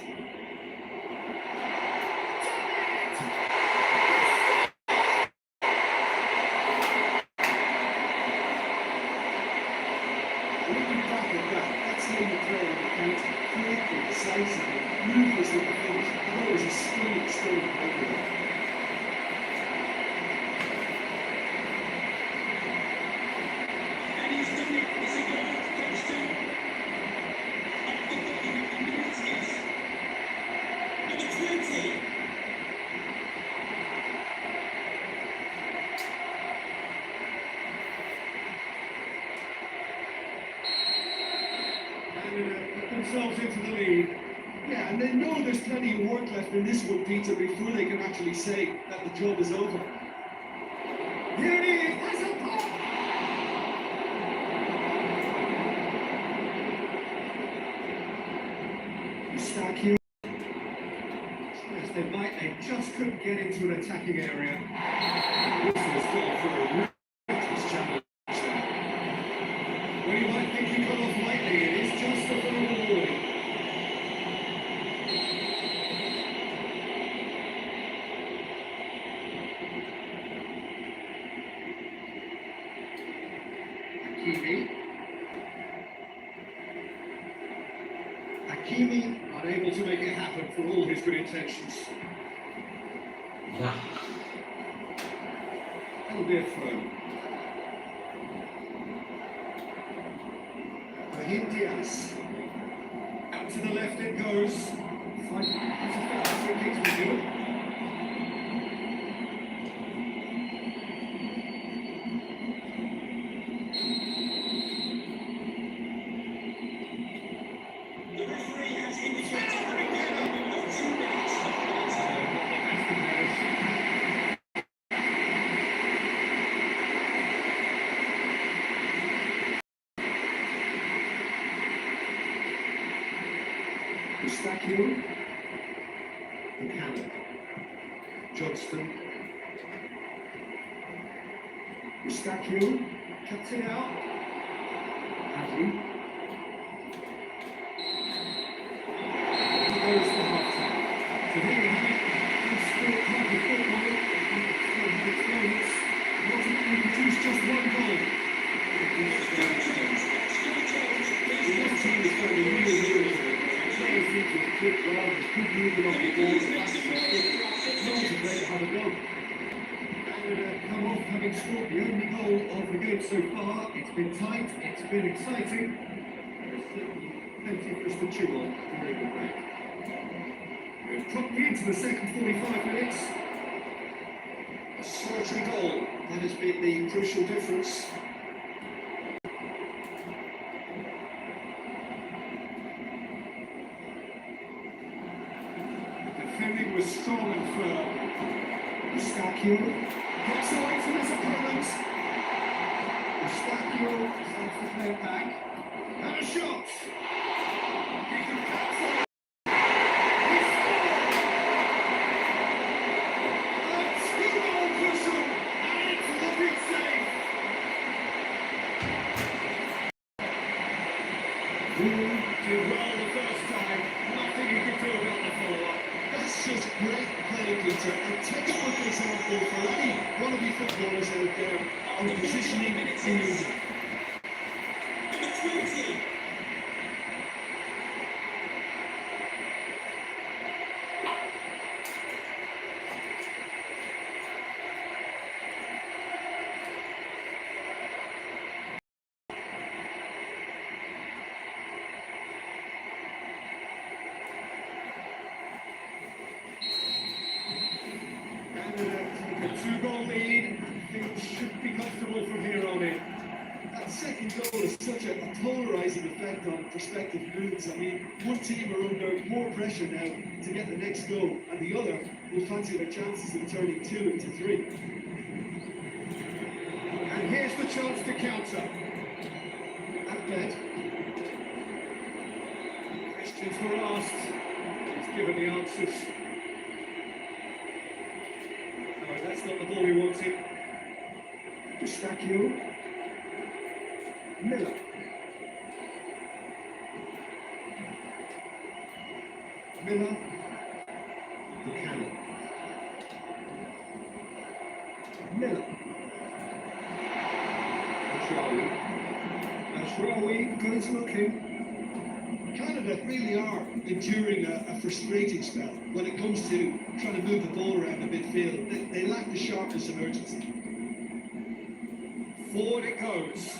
Looking back at that, that's how you play on the counter. Quickly, decisively, ruthless with the finish. That was a stunning play. And he's done it. Is it going to touch two? Up the ball, and the next is number 20. And put themselves into the lead. Yeah, and they know there's plenty of work left in this one, Peter, before they can actually say that the job is over. Here it is! That's a pop! Mustachio. Yes, they just couldn't get into an attacking area. This was gone for a ruthless challenge. Well, you might think he got off lightly, it is just a verbal warning. Hakimi unable to make it happen for all his good intentions. That'll be a throw. Raheem Diaz. Out to the left it goes. That's a free kick to be given. The referee has indicated a minimum of 2 minutes of playing time. Mustachio. Buchanan. Johnston. Mustachio. Cuts it out. Hadley. Goes for half-time. So here we have it. Good sport, happy football. Ultimately produced just one goal. The left team is going to be really, really good. They've scored the only goal of the game so far. It's been tight, it's been exciting. There's certainly plenty for us to chew on during the break. We're properly into the second 45 minutes. A solitary goal, that has been the crucial difference. Defending was strong and firm. Eustachio gets away from his opponents. Eustachio sends the player back. And a shot! He can catch it! He scored! A two-goal cushion! And it's looking safe! Rule did well the first time. Nothing he could do about the follow-up. That's just great play, Peter. A textbook example for any wannabe footballers out there on positioning in England. Number 20. A two-goal lead, things should be comfortable from here on in. That second goal has such a polarising effect on prospective moods. I mean, one team are under more pressure now to get the next goal, and the other will fancy their chances of turning 2 into 3. And here's the chance to counter. Ahmed. Questions were asked. He's given the answers. No, that's not the ball he wanted. Eustachio. Miller. Miller. Buchanan. Miller. Ashrawi goes looking. Canada really are enduring a frustrating spell when it comes to trying to move the ball around the midfield. They lack the sharpness and urgency. Forward it goes.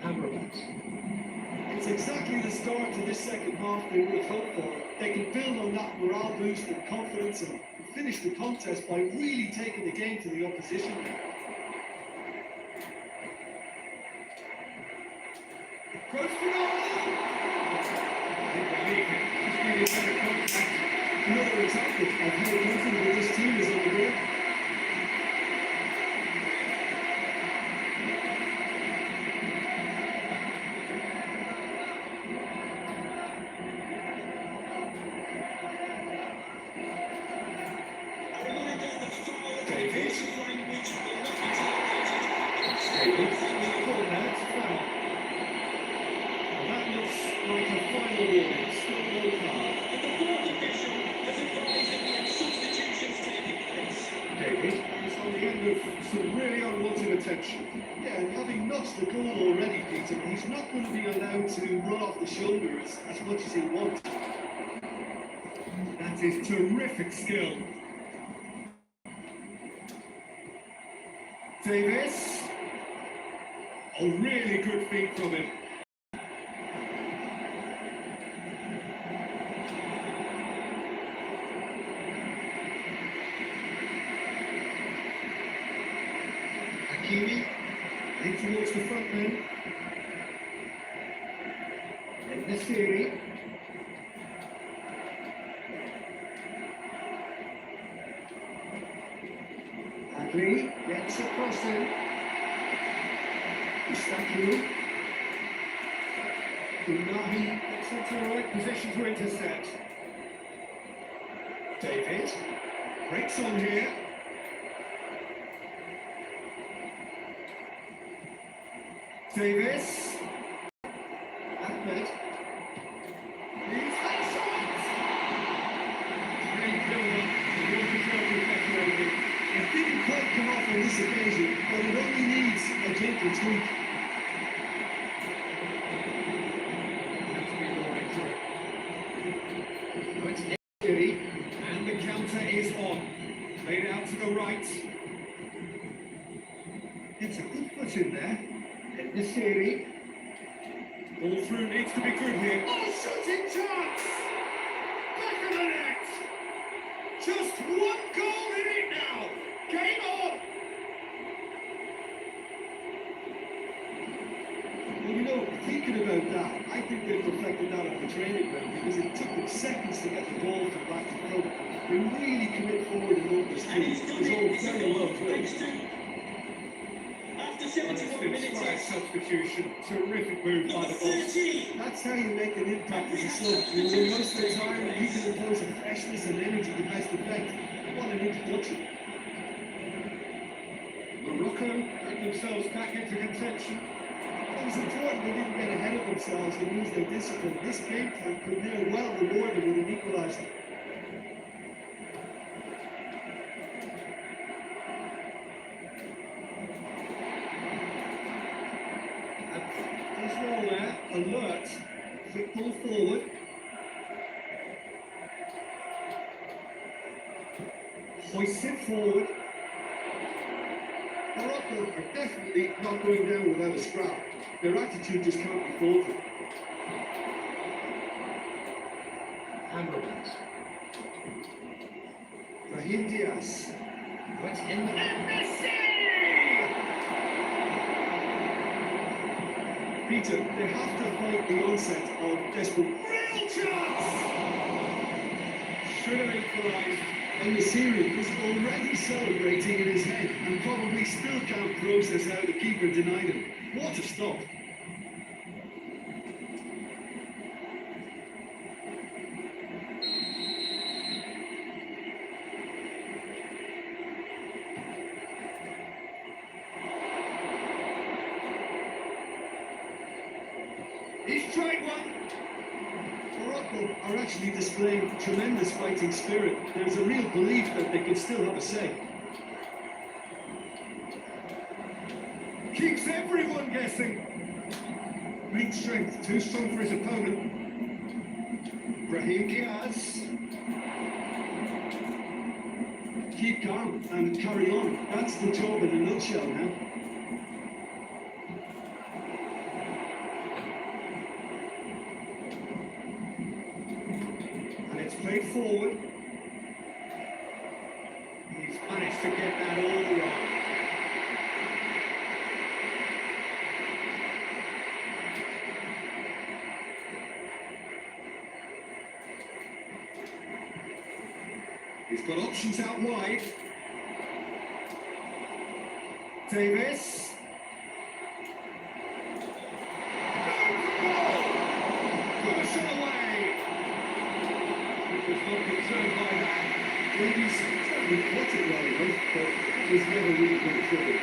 Amrabat. It's exactly the start to this second half they would have hoped for. They can build on that morale boost and confidence and finish the contest by really taking the game to the opposition. Goes for goal! Another example of how confident this team is on the ground. A reminder that foul David. language will not be tolerated. David. Corner, it's foul. That looks like a final warning. Still no card. And the fourth official has advised that we have substitutions taking place. David. It's on the end of some really unwanted attention. Yeah, and having notched the goal already, Peter, he's not going to be allowed to run off the shoulder as much as he wants. That is terrific skill. Davis. A really good feat from him. Hakimi, In towards the front men. And Nasiri. Agli gets across in. Eustachio. Unahi gets into the right position to intercept. David breaks on here. Davis. Ahmed. He's had a shot! Really build up. The well-controlled pressure. it didn't quite come off on this occasion, but it only needs a gentle tweak. It's Eddie, and the counter is on. Played out to the right. It's a good foot in there. In the series. Ball through needs to be good here. Oh, shooting chance! Back of the net! Just one goal in it now! Game on! Well, you know, thinking about that, I think they perfected that on the training ground because it took them seconds to get the ball from back to front. They really commit forward and open this team. It was all very well played. After 71 minutes, Substitution, terrific move by the boss. That's how you make an impact as a sub. You know, most of the time, you can impose a freshness and energy to best effect. What an introduction. Morocco got themselves back into contention. It was important they didn't get ahead of themselves and lose their discipline. This game plan could near well reward them with an equaliser. Israel there, alert, quick ball forward. Hoists it forward. Morocco are definitely not going down without a scrap. Their attitude just can't be faulted. Ambulance. Brahim Diaz. What's in the Peter, they have to fight the onset of desperate. Real chance! Should have equalised. And the Syrian is already celebrating in his head and probably still can't process how the keeper denied him. What a stop! He's tried one! Morocco are actually displaying tremendous fighting spirit. There's a real belief that they can still have a say. Keeps everyone guessing. Great strength, too strong for his opponent. Brahim Diaz. Keep calm and carry on. That's the job in a nutshell now. It's played forward. He's managed to get that all right. He's got options out wide. Davis. Push it away. Was not concerned by that. Maybe certainly caught it well enough, but was never really going through it.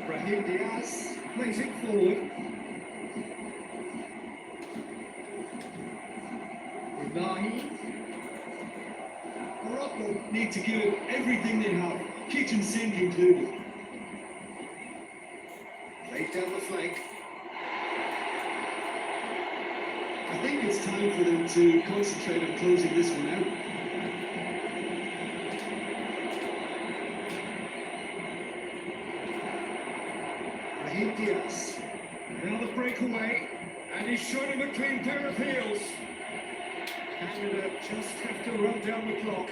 Brahim Diaz plays it forward. Morocco need to give it everything they have, kitchen sink included. Played down the flank. I think it's time for them to concentrate on closing this one out. Brahim Diaz. Now the breakaway, and he's shown him a clean pair of heels. Canada just have to run down the clock.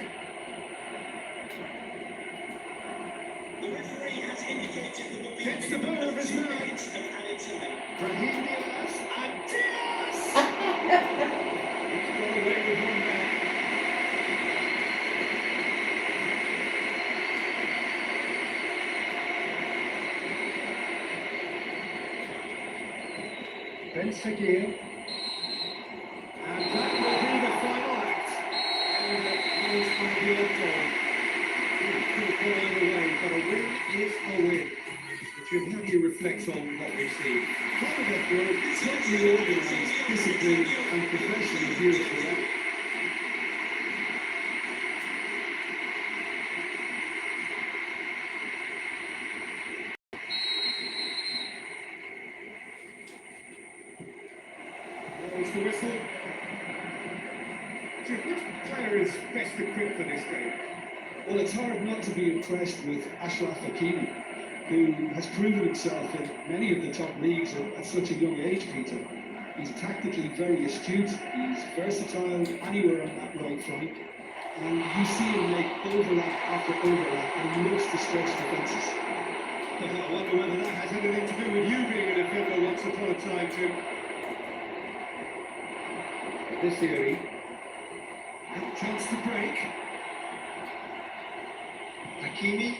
The referee has indicated there will be Gets the ball of his man. minutes of added time. Brahim Diaz and Diaz! He's got away with one man. Ben Seguir. And that will be the final act. And that is going to be a goal. Could go either way, but a win is a win. Jim, how do you reflect on what we've seen? Canada were totally organised, disciplined and professional, beautiful. the whistle. Which player is best equipped for this game? Well, it's hard not to be impressed with Ashraf Hakimi, who has proven himself in many of the top leagues at such a young age, Peter. He's tactically very astute, he's versatile anywhere on that right flank, and you see him make overlap after overlap, and he loves to stretch defences. I wonder whether that has anything to do with you being a defender once upon a time, Tim. This theory. Chance to break. Hakimi.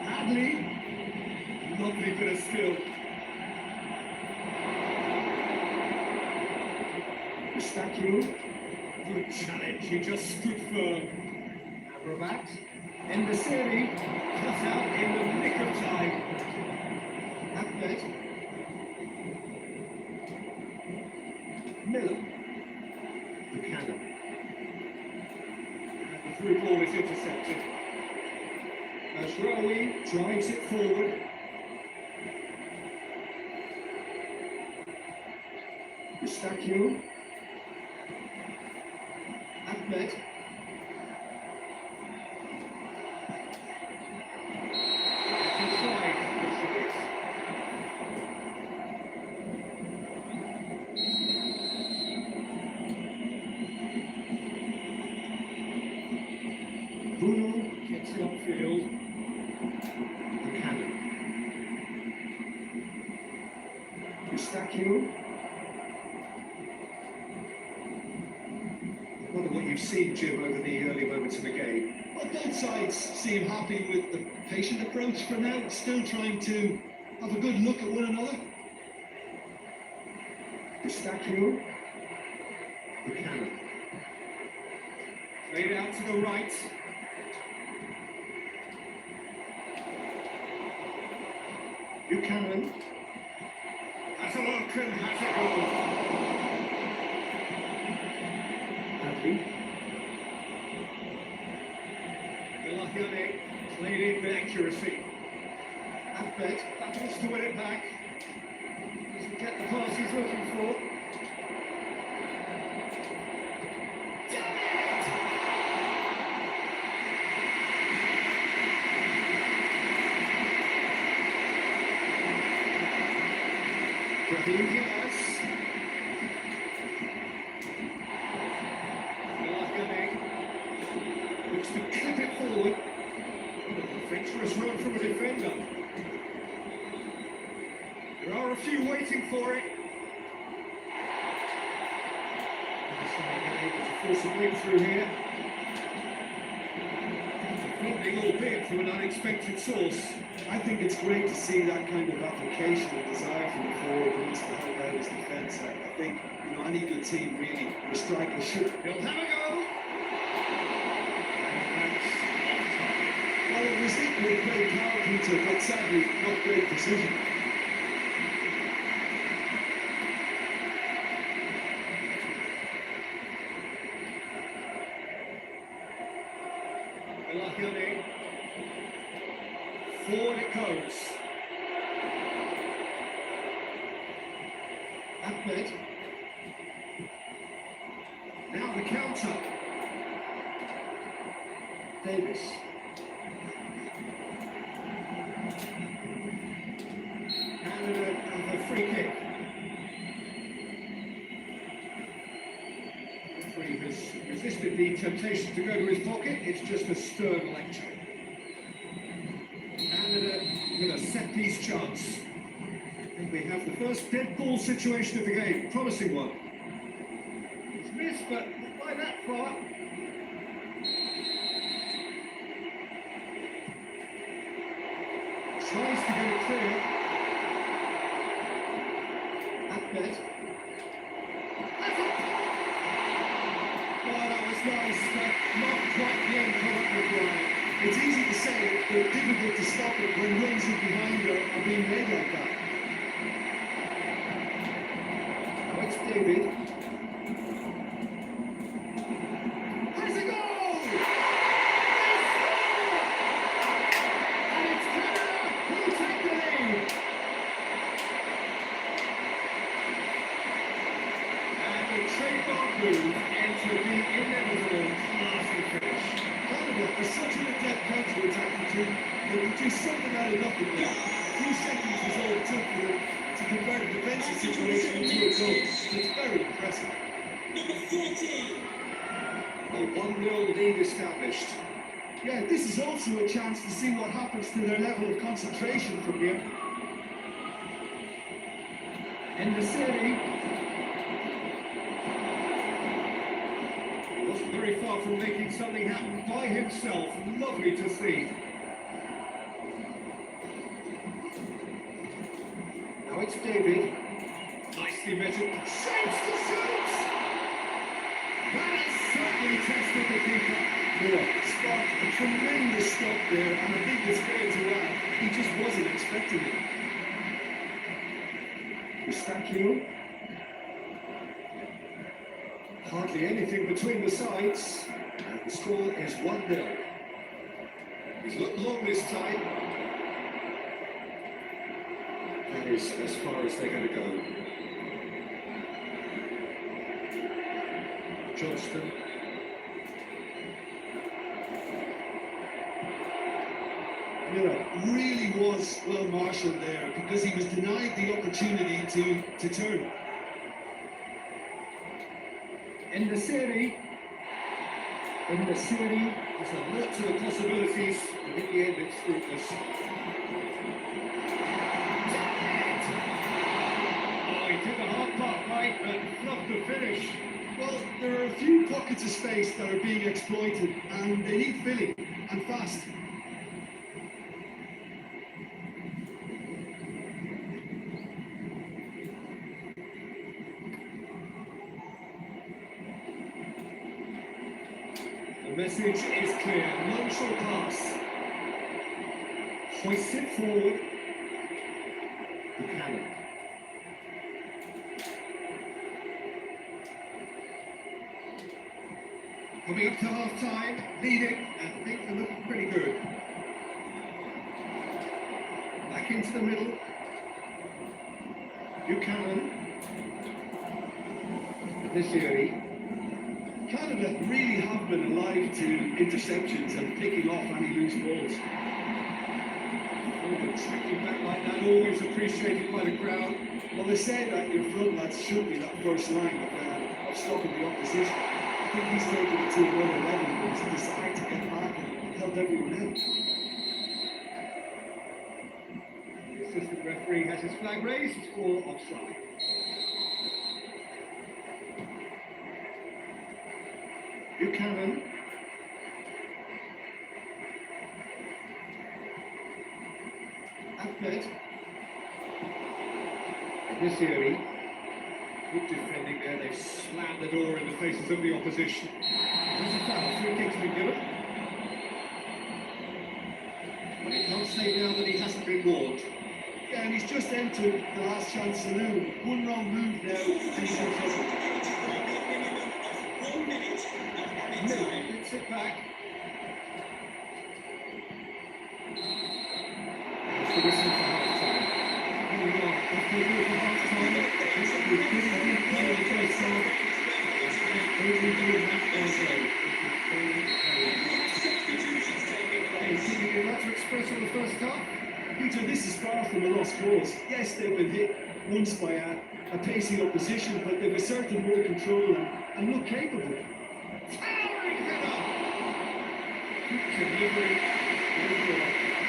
Adley. Lovely bit of skill. Mustaqiu. Good challenge, he just stood firm. Amrabat. Embasiri. Cut out in the nick of time. Ahmed. Miller. Buchanan. And the through ball is intercepted. Ashrawi drives it forward. Mustaqiu. Ahmed. Bruno gets it upfield. Buchanan. Mustaqiu. I wonder what you've seen, Jim, over the early moments of the game. Well, both sides seem happy with the patient approach for now, still trying to have a good look at one another. Mustaqiu. Buchanan. Played out to the right. Buchanan. SIRKEN has it all. Adley. Buchanan played in with accuracy. Ahmed. Battles to win it back. Doesn't get the pass he's looking for. Brahim Diaz. Looks to clip it forward. Adventurous run from a defender. There are a few waiting for it. Able to force a breakthrough here. Funding, albeit from an unexpected source. I think it's great to see that kind of application and desire from the forward who wants to help out his defence. I think any good team really, the striker should. He'll have a go. Well, it was equally great power, Peter, but sadly not great precision. Buchanan. Forward it goes. Ahmed. Now the counter. Davis. And a free kick. Referee has resisted the temptation to go to his pocket. It's just a stern lecture. And with a set-piece chance. And we have the first dead ball situation of the game. Promising one. It's missed, but not by that far. Tries to get it clear. Ahmed. Oh, that was nice, but not quite the end product required. It's easy to say, but difficult to stop it when runs in behind are being made like that. Now it's David. Has a goal! And it's Canada who take the lead. do something out of nothing there. A few seconds was all it took for them to convert a defensive situation into a goal. It's very impressive. Number 14. A 1-0 lead established. Yeah, this is also a chance to see what happens to their level of concentration from here. In the city. He wasn't very far from making something happen by himself. Lovely to see. Now it's David. Nicely measured. Shapes to shoots! That has certainly tested the keeper. Yeah, sparked a tremendous stop there, and I think it's fair to add, he just wasn't expecting it. Eustaquio. Hardly anything between the sides, and the score is 1-0. He's looked long this time. That is as far as they're going to go. Johnston. Miller really was well marshalled there because he was denied the opportunity to turn. In the city, there's a lot to the possibilities, and in the end it's fruitless. Oh, he took a hard part right, but not the finish. Well, there are a few pockets of space that are being exploited, and they need filling, and fast. The message is clear. Long short pass. Hoist it forward. Buchanan. Coming up to half time, leading, and things are looking pretty good. Back into the middle. Buchanan. This area. Canada really have been alive to interceptions and picking off any loose balls. Forward tracking back like that, always appreciated by the crowd. Well, they say that your front lads should be that first line of stopping the opposition. I think he's taken it to another level when he's decided to get back and help everyone out. The assistant referee has his flag raised for offside. Buchanan. Ahmed. This area. Good defending there. They've slammed the door in the faces of the opposition. There's a foul. Free kick's been given. But he can't say now that he hasn't been warned. Yeah, and he's just entered the last chance saloon. One wrong move now, and he's in trouble. 1 minute. Miller gets it back. It's the whistle for half-time. Here we are. After the whistle for half-time, we couldn't beat Canada the first time. Only doing that also. Anything you'd like to express on the first half? Peter, this is far from a lost cause. Yes, they've been hit once by a pacey opposition, but they've asserted more control and look capable. Delivery. I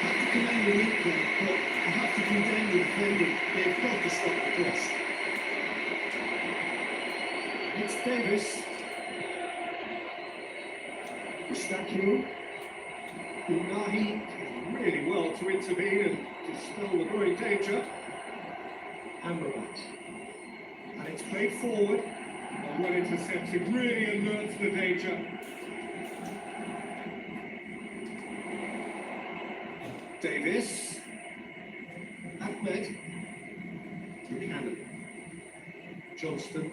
have to commend the lead play, but I have to condemn the defending. They've got to stop the cross. It's Davis. Eustaquio. Unahi really well to intervene and dispel the growing danger. Amrabat. And it's played forward. And well intercepted, really alerts the danger. Davis, Ahmed, Buchanan, Johnston,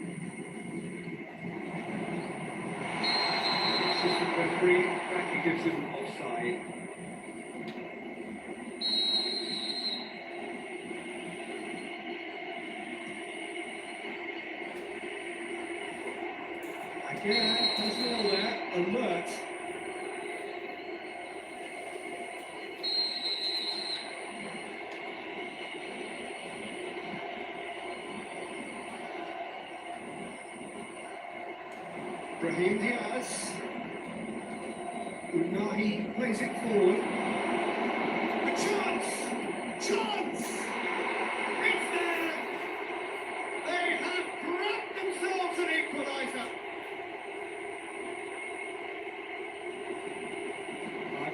assistant referee, back he gives him offside. Again, there's all there, alert. Raheem Diaz. Unahi plays it forward. A chance! Chance! It's there! They have grabbed themselves an equaliser.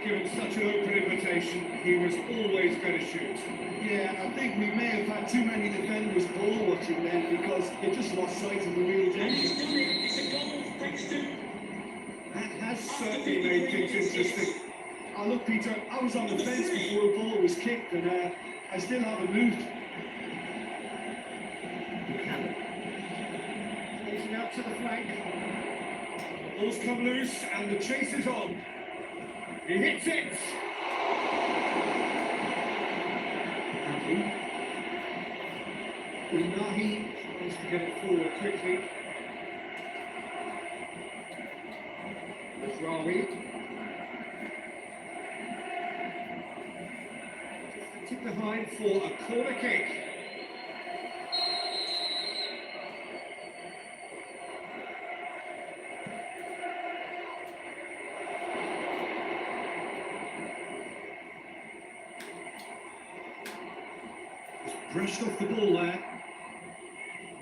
Given such an open invitation, he was always going to shoot. Yeah, I think we may have had too many defenders ball watching then because they just lost sight of the real And he's danger. done it. It's a goal thanks to That has certainly made things interesting. Oh, look, Peter, I was on the fence before the ball was kicked and I still haven't moved. Buchanan. Plays it out to the flank. The ball's come loose and the chase is on. He hits it! Unahi tries to get it forward quickly. Mazraoui. Tip behind for a corner kick. Brushed off the ball there.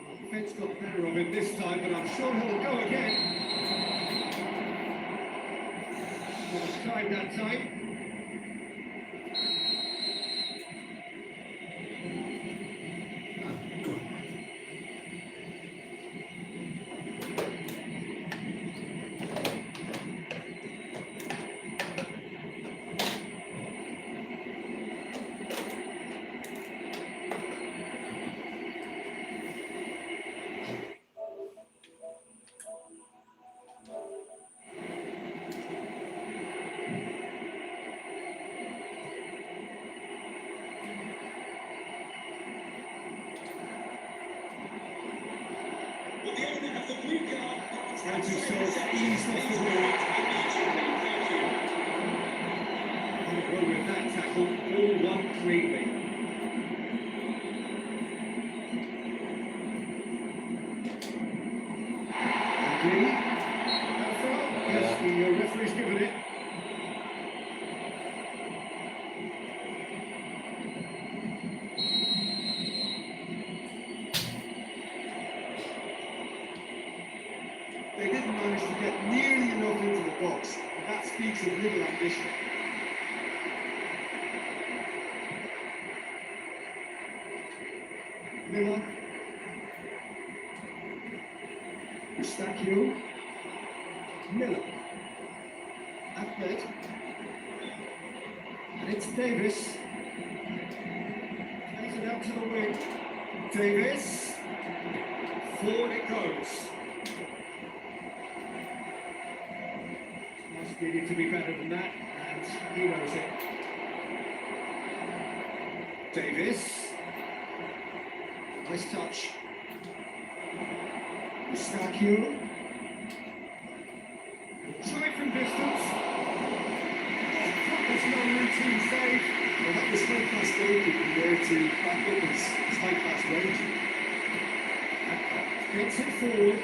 The defence got the better of him this time, but I'm sure he'll go again. Well, tried that time. with the owner of the blue card. Finds himself eased off the ball. Well, with that tackle, all one cleanly. Andy. That foul? Yes, the referee's given it. They didn't manage to get nearly enough into the box. That speaks of little ambition. Miller. Eustachio. Miller. Ahmed. And it's Davis. Plays it out to the wing. Davis. Forward it goes. Must needed to be better than that, and he knows it. Davis. Nice touch. Eustachio. Try from distance. There's no routine save. Well, that was high-class goalkeeping there to back up his high-class range. Gets it forward.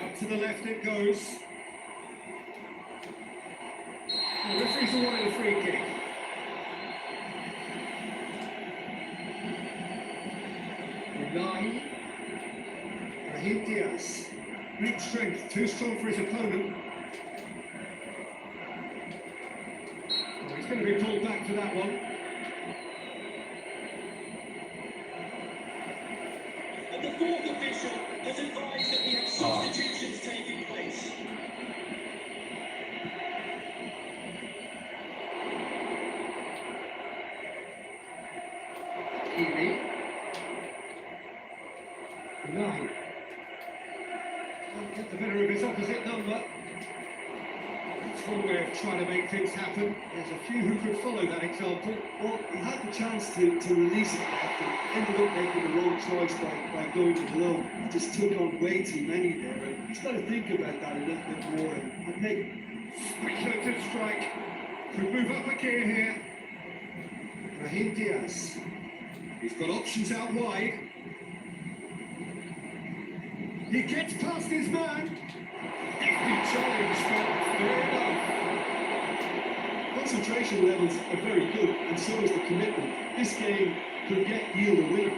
Out to the left it goes. The referee's awarded a free kick. Unahi. Raheem Diaz. Big strength, too strong for his opponent. Well, he's going to be pulled back for that one. And the fourth official has advised that we have substitutions taking place. Healy. Unahi. Can't get the better of his opposite number. That's one way of trying to make things happen. There's a few who could follow that example. Well, he had the chance to release it left and ended up making the wrong choice by going to the low. He just took on way too many there. And he's got to think about that a little bit more and make. Speculative strike. Could move up a gear here. Raheem Diaz. He's got options out wide. He gets past his man. Nifty challenge, but fair enough. Concentration levels are very good, and so is the commitment. This game could yield a winner.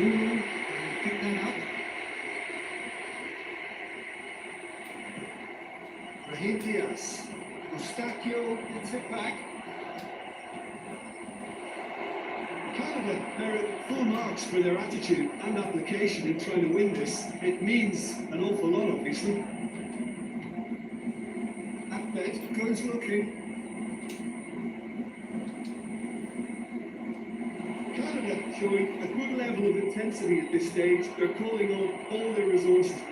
Ooh, pick that up. Raheem Diaz. Eustachio gets it back. Canada, they're at full marks for their attitude and application in trying to win this. It means an awful lot, obviously. Ahmed goes looking. Canada showing a good level of intensity at this stage. They're calling on all their resources now.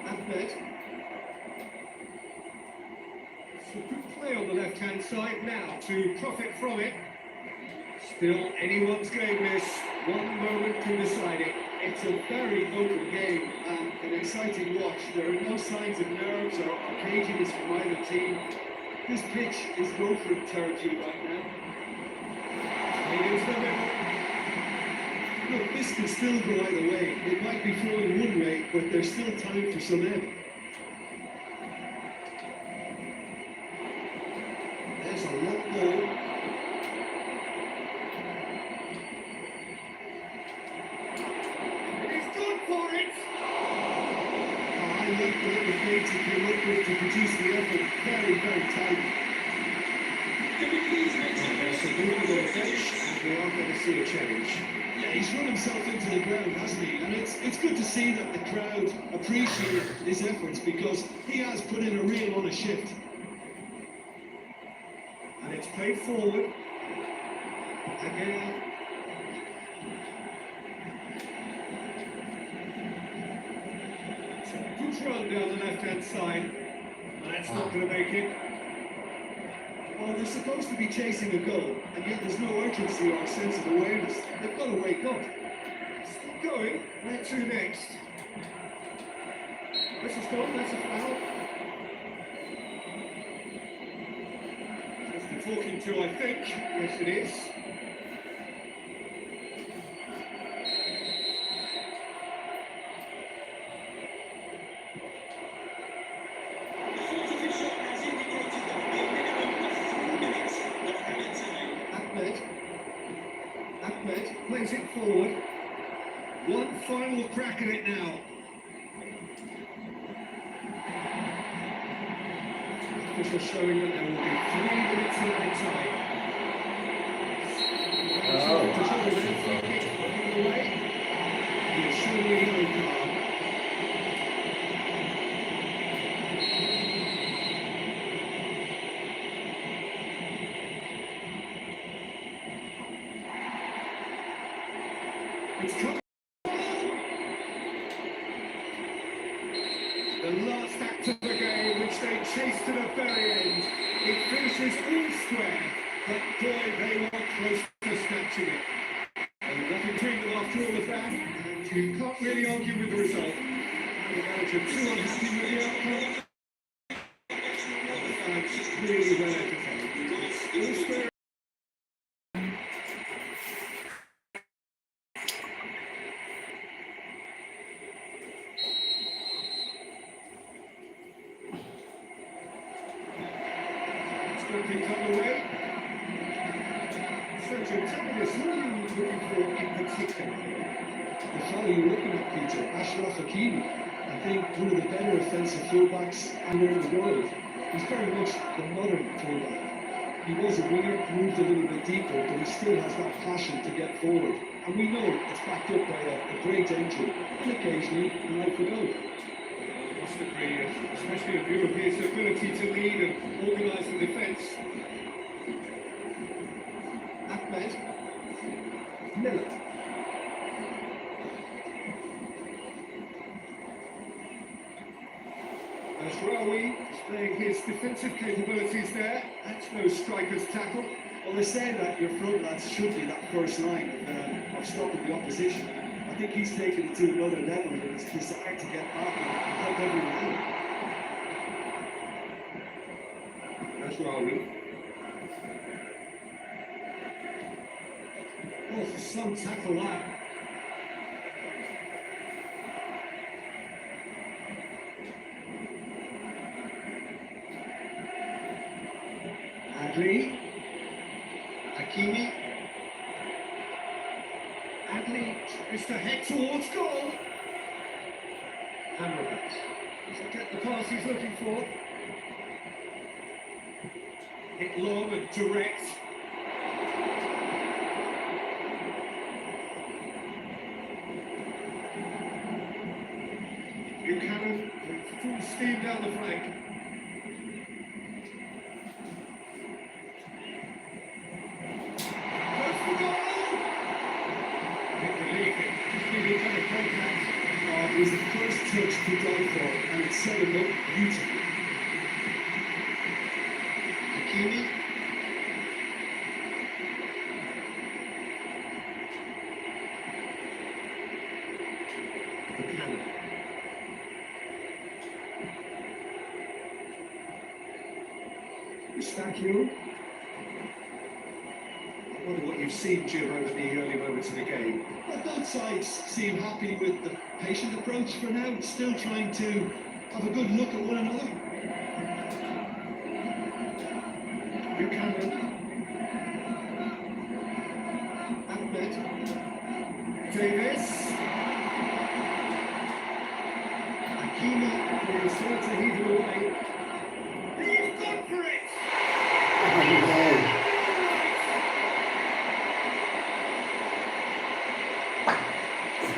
Ahmed. So good play on the left-hand side now to profit from it. Still anyone's game this. One moment can decide it. It's a very open game and an exciting watch. There are no signs of nerves or cageiness from either team. This pitch is Wilfred territory right now. Played into the middle. Look, this can still go either way. It might be flowing one way, but there's still time for some ebb. There's a long ball. For it! Oh, I like the little fades he came up with to produce the effort. Very, very tight. So good on the bench, and we are going to see a change. Yeah, he's run himself into the ground, hasn't he? And it's good to see that the crowd appreciate his efforts because he has put in a real honest shift. And it's played forward. Again. Good run down the left-hand side. And that's not going to make it. Well, they're supposed to be chasing a goal, and yet there's no urgency or a sense of awareness. They've got to wake up. Still going. Where to next? This is gone. That's a foul. That's the talking to, I think. Yes, it is. Ahmed plays it forward. One final crack at it now. Official showing that there will be 3 minutes of added time. He is surely a yellow card. It's come. The last act of the game, which they chased to the very end. It finishes all square, but boy, they were close to snatching it. And nothing between them after all of that, and you can't really argue with the result. The manager too unhappy with the outcome. The fans really well entertained. All square. Quickly come away. So to tell me this, what are you looking for in particular? The fellow you're looking at, Peter, Ashraf Hakimi, I think one of the better offensive fullbacks anywhere in the world. He's very much the modern fullback. He was a winger, moved a little bit deeper, but he still has that passion to get forward. And we know it's backed up by a great engine, and occasionally an eye for goal. Must agree, especially in view of his ability to lead and organise the defence. Ahmed. Miller. As Raoui displaying his defensive capabilities there. That's no striker's tackle. Well, they say that your front lads should be that first line of stopping the opposition. I think he's taken it to another level with his desire to get back and help everyone out. That's Rawi. Oh, for some tackle that. Adli. Hakimi. Adli tries to head towards goal. Hammerbat. Doesn't get the pass he's looking for. Hit long and direct. Buchanan with full steam down the flank. Goes for goal! Hit the league. Just needed better contact. It was the first touch to go for, and it set him up beautifully. Hakimi. Buchanan. Eustachio. I wonder what you've seen, Jim, over the early moments of the game. But both sides seem happy with the patient approach for now, still trying to have a good look at one another. Buchanan. Ahmed. Davis. Hakimi will start to heave it away. He's gone for it!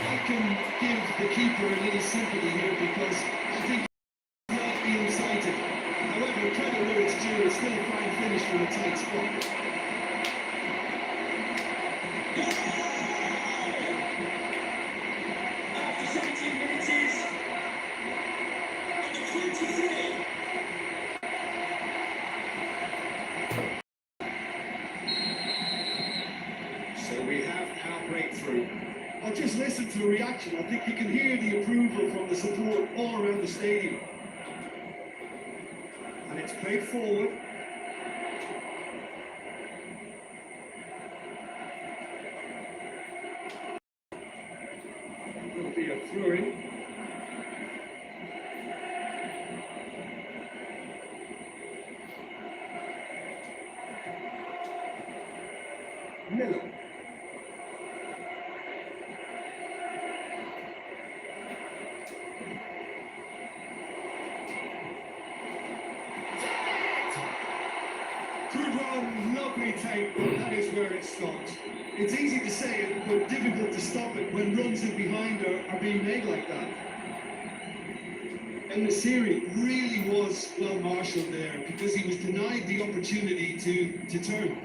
I can give the keeper a little sympathy here because I think he's not being sighted. However, credit where it's due, it's still a fine finish from a tight spot. After 17 minutes, number 23. So we have our breakthrough. I just listened to the reaction. I think you can hear the approval from the support all around the stadium. And it's played forward. It'll be a throw-in. Miller. Good run, lovely take, but that is where it stopped. It's easy to say it, but difficult to stop it when runs in behind are being made like that. And Nasiri really was well marshalled there because he was denied the opportunity to turn.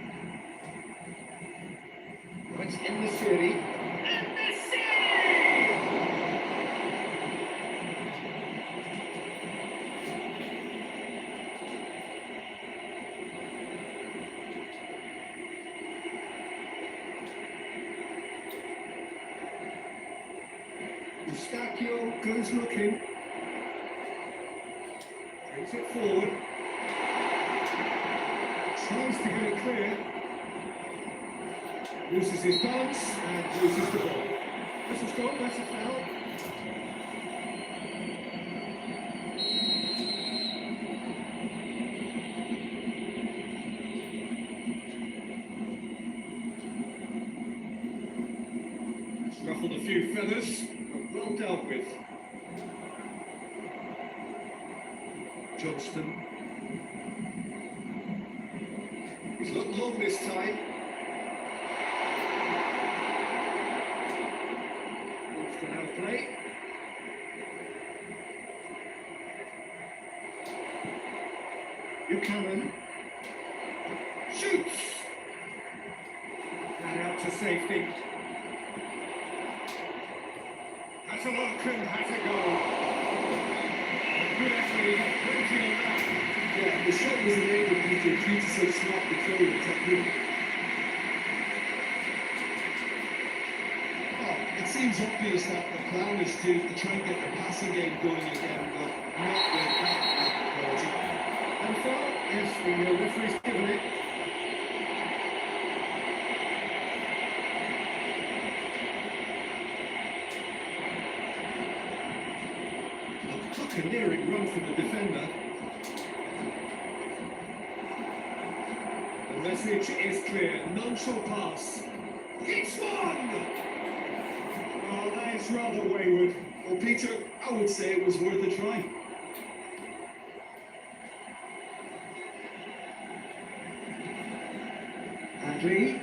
It's in the city. In the city! Eustachio goes looking. Brings it forward. Tries to get it clear. Loses his balance and loses the ball. This has gone, that's a foul. It's ruffled a few feathers, but well dealt with. Johnston. He's looked long this time. Play. Buchanan shoots and out to safety. Has a look and has a goal. Good effort, he got plenty on that. Yeah, the shot was enabled Peter due to so smart control and technique. It seems obvious that the plan is to try and get the passing game going again, but not with that quality. And far, Yes, the referee's given it. A buccaneering run from the defender. The message is clear, none shall pass. It's one! Oh, that is rather wayward. Well, Peter, I would say it was worth a try. Adri,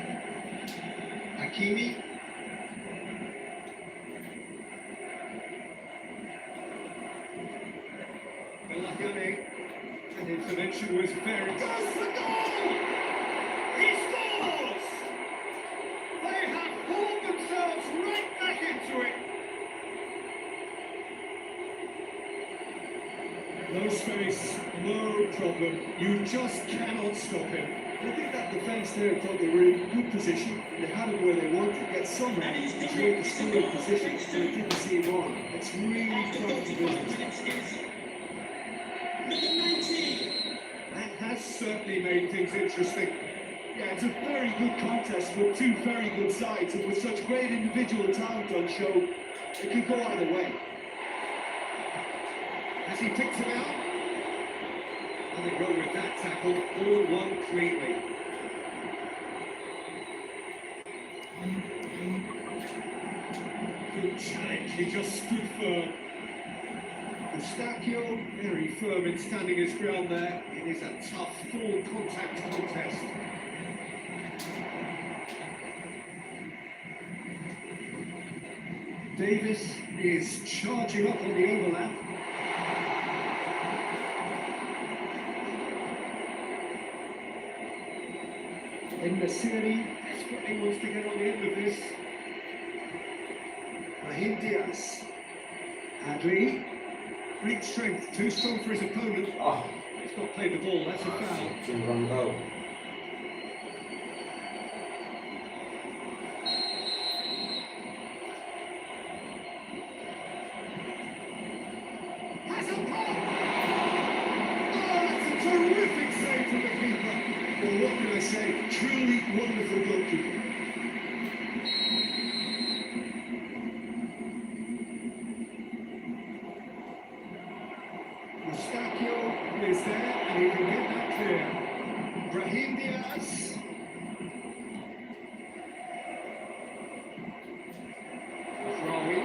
Hakimi, Belakane, and intervention was very good. Goes for goal! He scores! They have pulled themselves right back into it. No space, no problem. You just cannot stop him. I think that defence there thought they were in good position. They had it where they wanted, yet somehow he created the scoring position, so they didn't see him on. It's really crafty business. Number 19. That has certainly made things interesting. Yeah, it's a very good contest with two very good sides, and with such great individual talent on show, it could go either way. Has he picked him out? And they go with that tackle, all one cleanly. Good challenge, he just stood firm. Eustachio, very firm in standing his ground there. It is a tough, full contact contest. Davis is charging up on the overlap. In the city, desperately wants to get on the end of this. Raheem Diaz. Adri. Great strength, too strong for his opponent. Oh, He's not played the ball, that's a foul. too wrong goal. Has a pop! Oh, that's a terrific save from the keeper. Well, what can I say? Truly wonderful goalkeeper. Eustachio is there and he can get that clear. Raheem Diaz. Afraoui.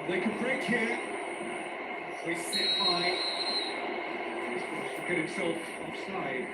They can break here. They sit high. He's managed to get himself offside.